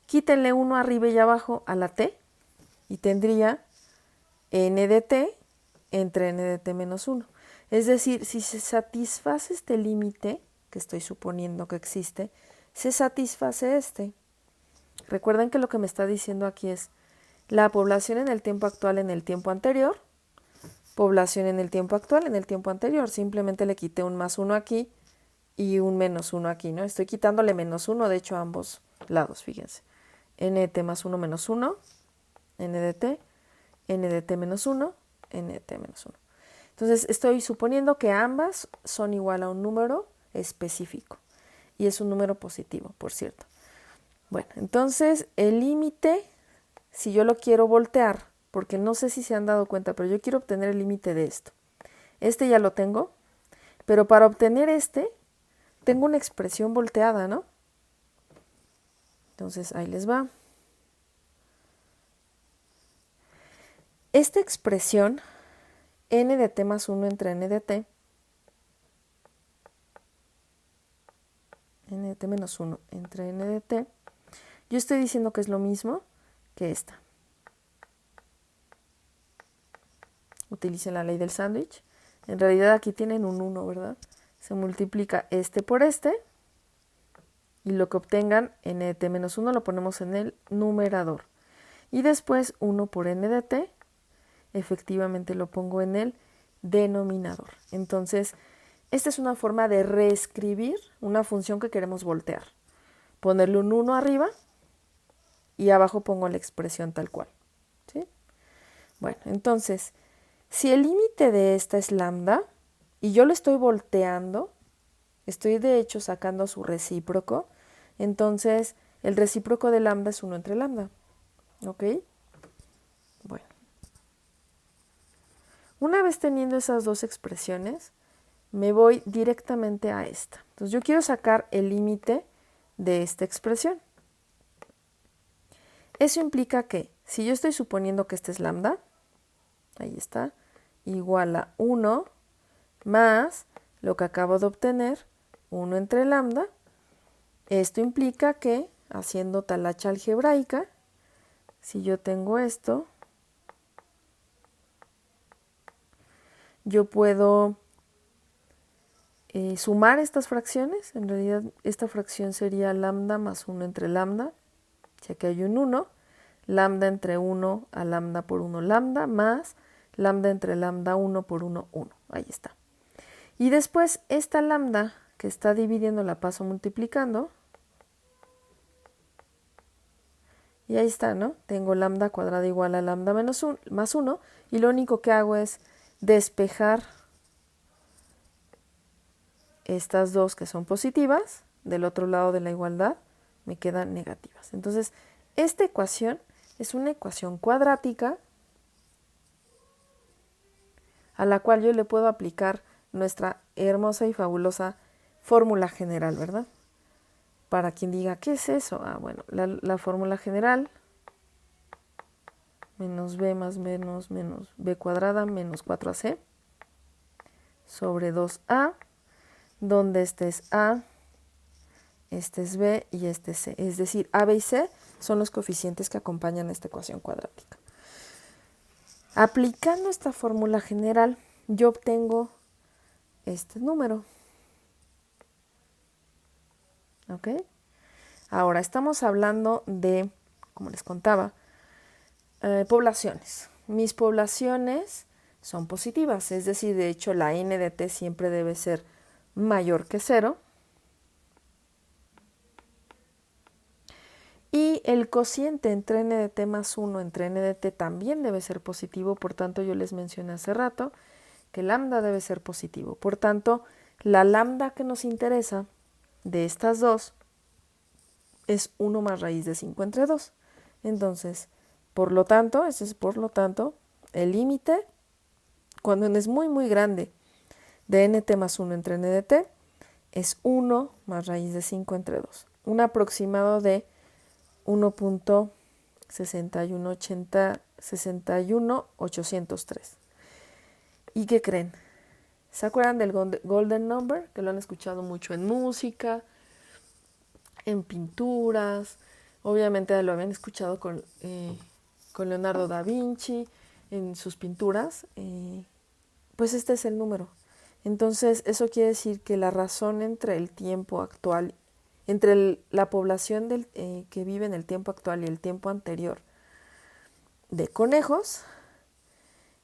[SPEAKER 1] Quítenle 1 arriba y abajo a la t y tendría n de t entre n de t menos 1. Es decir, si se satisface este límite, que estoy suponiendo que existe, se satisface este. Recuerden que lo que me está diciendo aquí es la población en el tiempo actual en el tiempo anterior, población en el tiempo actual en el tiempo anterior. Simplemente le quité un más 1 aquí y un menos 1 aquí, ¿no? Estoy quitándole menos 1, de hecho, a ambos lados, fíjense. N de t más 1 menos 1, n de t menos 1, n de t menos 1. Entonces, estoy suponiendo que ambas son igual a un número específico. Y es un número positivo, por cierto. Bueno, entonces el límite, si yo lo quiero voltear, porque no sé si se han dado cuenta, pero yo quiero obtener el límite de esto. Este ya lo tengo, pero para obtener tengo una expresión volteada, ¿no? Entonces, ahí les va. Esta expresión, n de t más 1 entre n de t menos 1 entre n de t, yo estoy diciendo que es lo mismo que esta. Utilicen la ley del sándwich. En realidad aquí tienen un 1, ¿verdad? Se multiplica este por este y lo que obtengan n de t menos 1 lo ponemos en el numerador. Y después 1 por n de t, efectivamente lo pongo en el denominador. Entonces, esta es una forma de reescribir una función que queremos voltear. Ponerle un 1 arriba y abajo pongo la expresión tal cual. ¿Sí? Bueno, entonces, si el límite de esta es lambda y yo lo estoy volteando, estoy de hecho sacando su recíproco, entonces el recíproco de lambda es 1 entre lambda. ¿Ok? Bueno. Una vez teniendo esas dos expresiones, me voy directamente a esta. Entonces yo quiero sacar el límite de esta expresión. Eso implica que si yo estoy suponiendo que esta es lambda, ahí está, igual a 1 más lo que acabo de obtener, 1 entre lambda, esto implica que, haciendo talacha algebraica, si yo tengo esto, yo puedo sumar estas fracciones. En realidad esta fracción sería lambda más 1 entre lambda, ya que hay un 1, lambda entre 1 a lambda por 1 lambda, más lambda entre lambda 1 por 1, 1. Ahí está. Y después esta lambda que está dividiendo la paso multiplicando. Y ahí está, ¿no? Tengo lambda cuadrada igual a lambda menos más 1. Y lo único que hago es despejar estas dos que son positivas. Del otro lado de la igualdad me quedan negativas. Entonces, esta ecuación es una ecuación cuadrática a la cual yo le puedo aplicar nuestra hermosa y fabulosa fórmula general, ¿verdad? Para quien diga, ¿qué es eso? Ah, bueno, la fórmula general, menos b más menos b cuadrada menos 4ac sobre 2a, donde este es a, este es b y este es c. Es decir, a, b y c son los coeficientes que acompañan esta ecuación cuadrática. Aplicando esta fórmula general, yo obtengo este número. ¿Ok? Ahora, estamos hablando de, como les contaba, poblaciones. Mis poblaciones son positivas, es decir, de hecho la n de t siempre debe ser mayor que 0. Y el cociente entre n de t más 1 entre n de t también debe ser positivo, por tanto yo les mencioné hace rato que lambda debe ser positivo. Por tanto, la lambda que nos interesa de estas dos es 1 más raíz de 5 entre 2. Entonces, por lo tanto, el límite, cuando n es muy, muy grande, de nt más 1 entre n de t, es 1 más raíz de 5 entre 2. Un aproximado de 1.61803. ¿Y qué creen? ¿Se acuerdan del Golden Number? Que lo han escuchado mucho en música, en pinturas, obviamente lo habían escuchado con Leonardo da Vinci en sus pinturas, pues este es el número. Entonces eso quiere decir que la razón entre el tiempo actual, entre la población que vive en el tiempo actual y el tiempo anterior de conejos,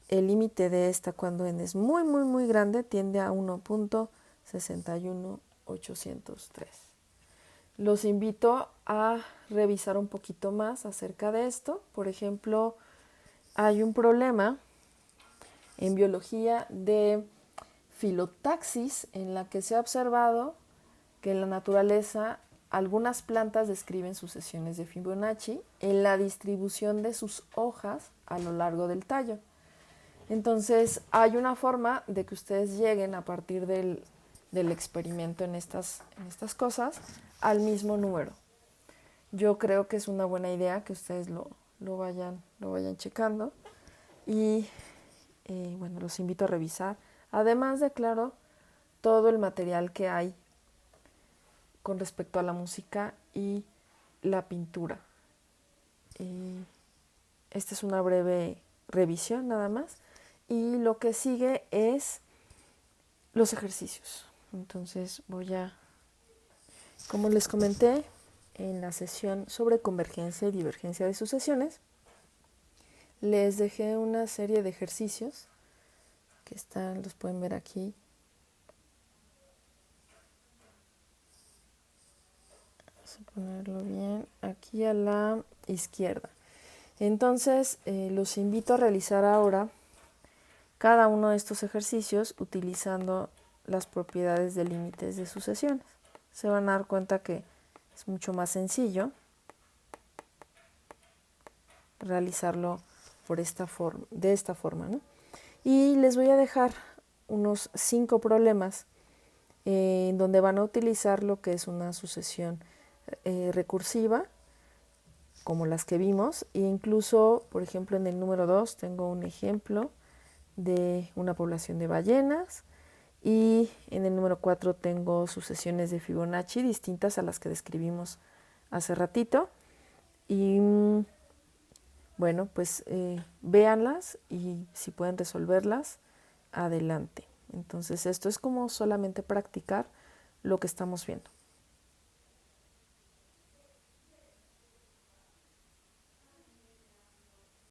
[SPEAKER 1] el límite de esta cuando n es muy, muy, muy grande tiende a 1.61803. Los invito a revisar un poquito más acerca de esto. Por ejemplo, hay un problema en biología de filotaxis en la que se ha observado que en la naturaleza algunas plantas describen sucesiones de Fibonacci en la distribución de sus hojas a lo largo del tallo. Entonces, hay una forma de que ustedes lleguen a partir del experimento en estas cosas al mismo número. Yo creo que es una buena idea que ustedes lo vayan checando y bueno, los invito a revisar. Además de, claro, todo el material que hay con respecto a la música y la pintura. Esta es una breve revisión nada más. Y lo que sigue es los ejercicios. Entonces como les comenté en la sesión sobre convergencia y divergencia de sucesiones, les dejé una serie de ejercicios que los pueden ver aquí. Vamos a ponerlo bien aquí a la izquierda. Entonces, los invito a realizar ahora cada uno de estos ejercicios utilizando las propiedades de límites de sucesiones. Se van a dar cuenta que es mucho más sencillo realizarlo de esta forma, ¿no? Y les voy a dejar unos 5 problemas en donde van a utilizar lo que es una sucesión recursiva, como las que vimos, e incluso, por ejemplo, en el número 2 tengo un ejemplo de una población de ballenas, y en el número 4 tengo sucesiones de Fibonacci distintas a las que describimos hace ratito. Y bueno, pues véanlas y si pueden resolverlas, adelante. Entonces esto es como solamente practicar lo que estamos viendo.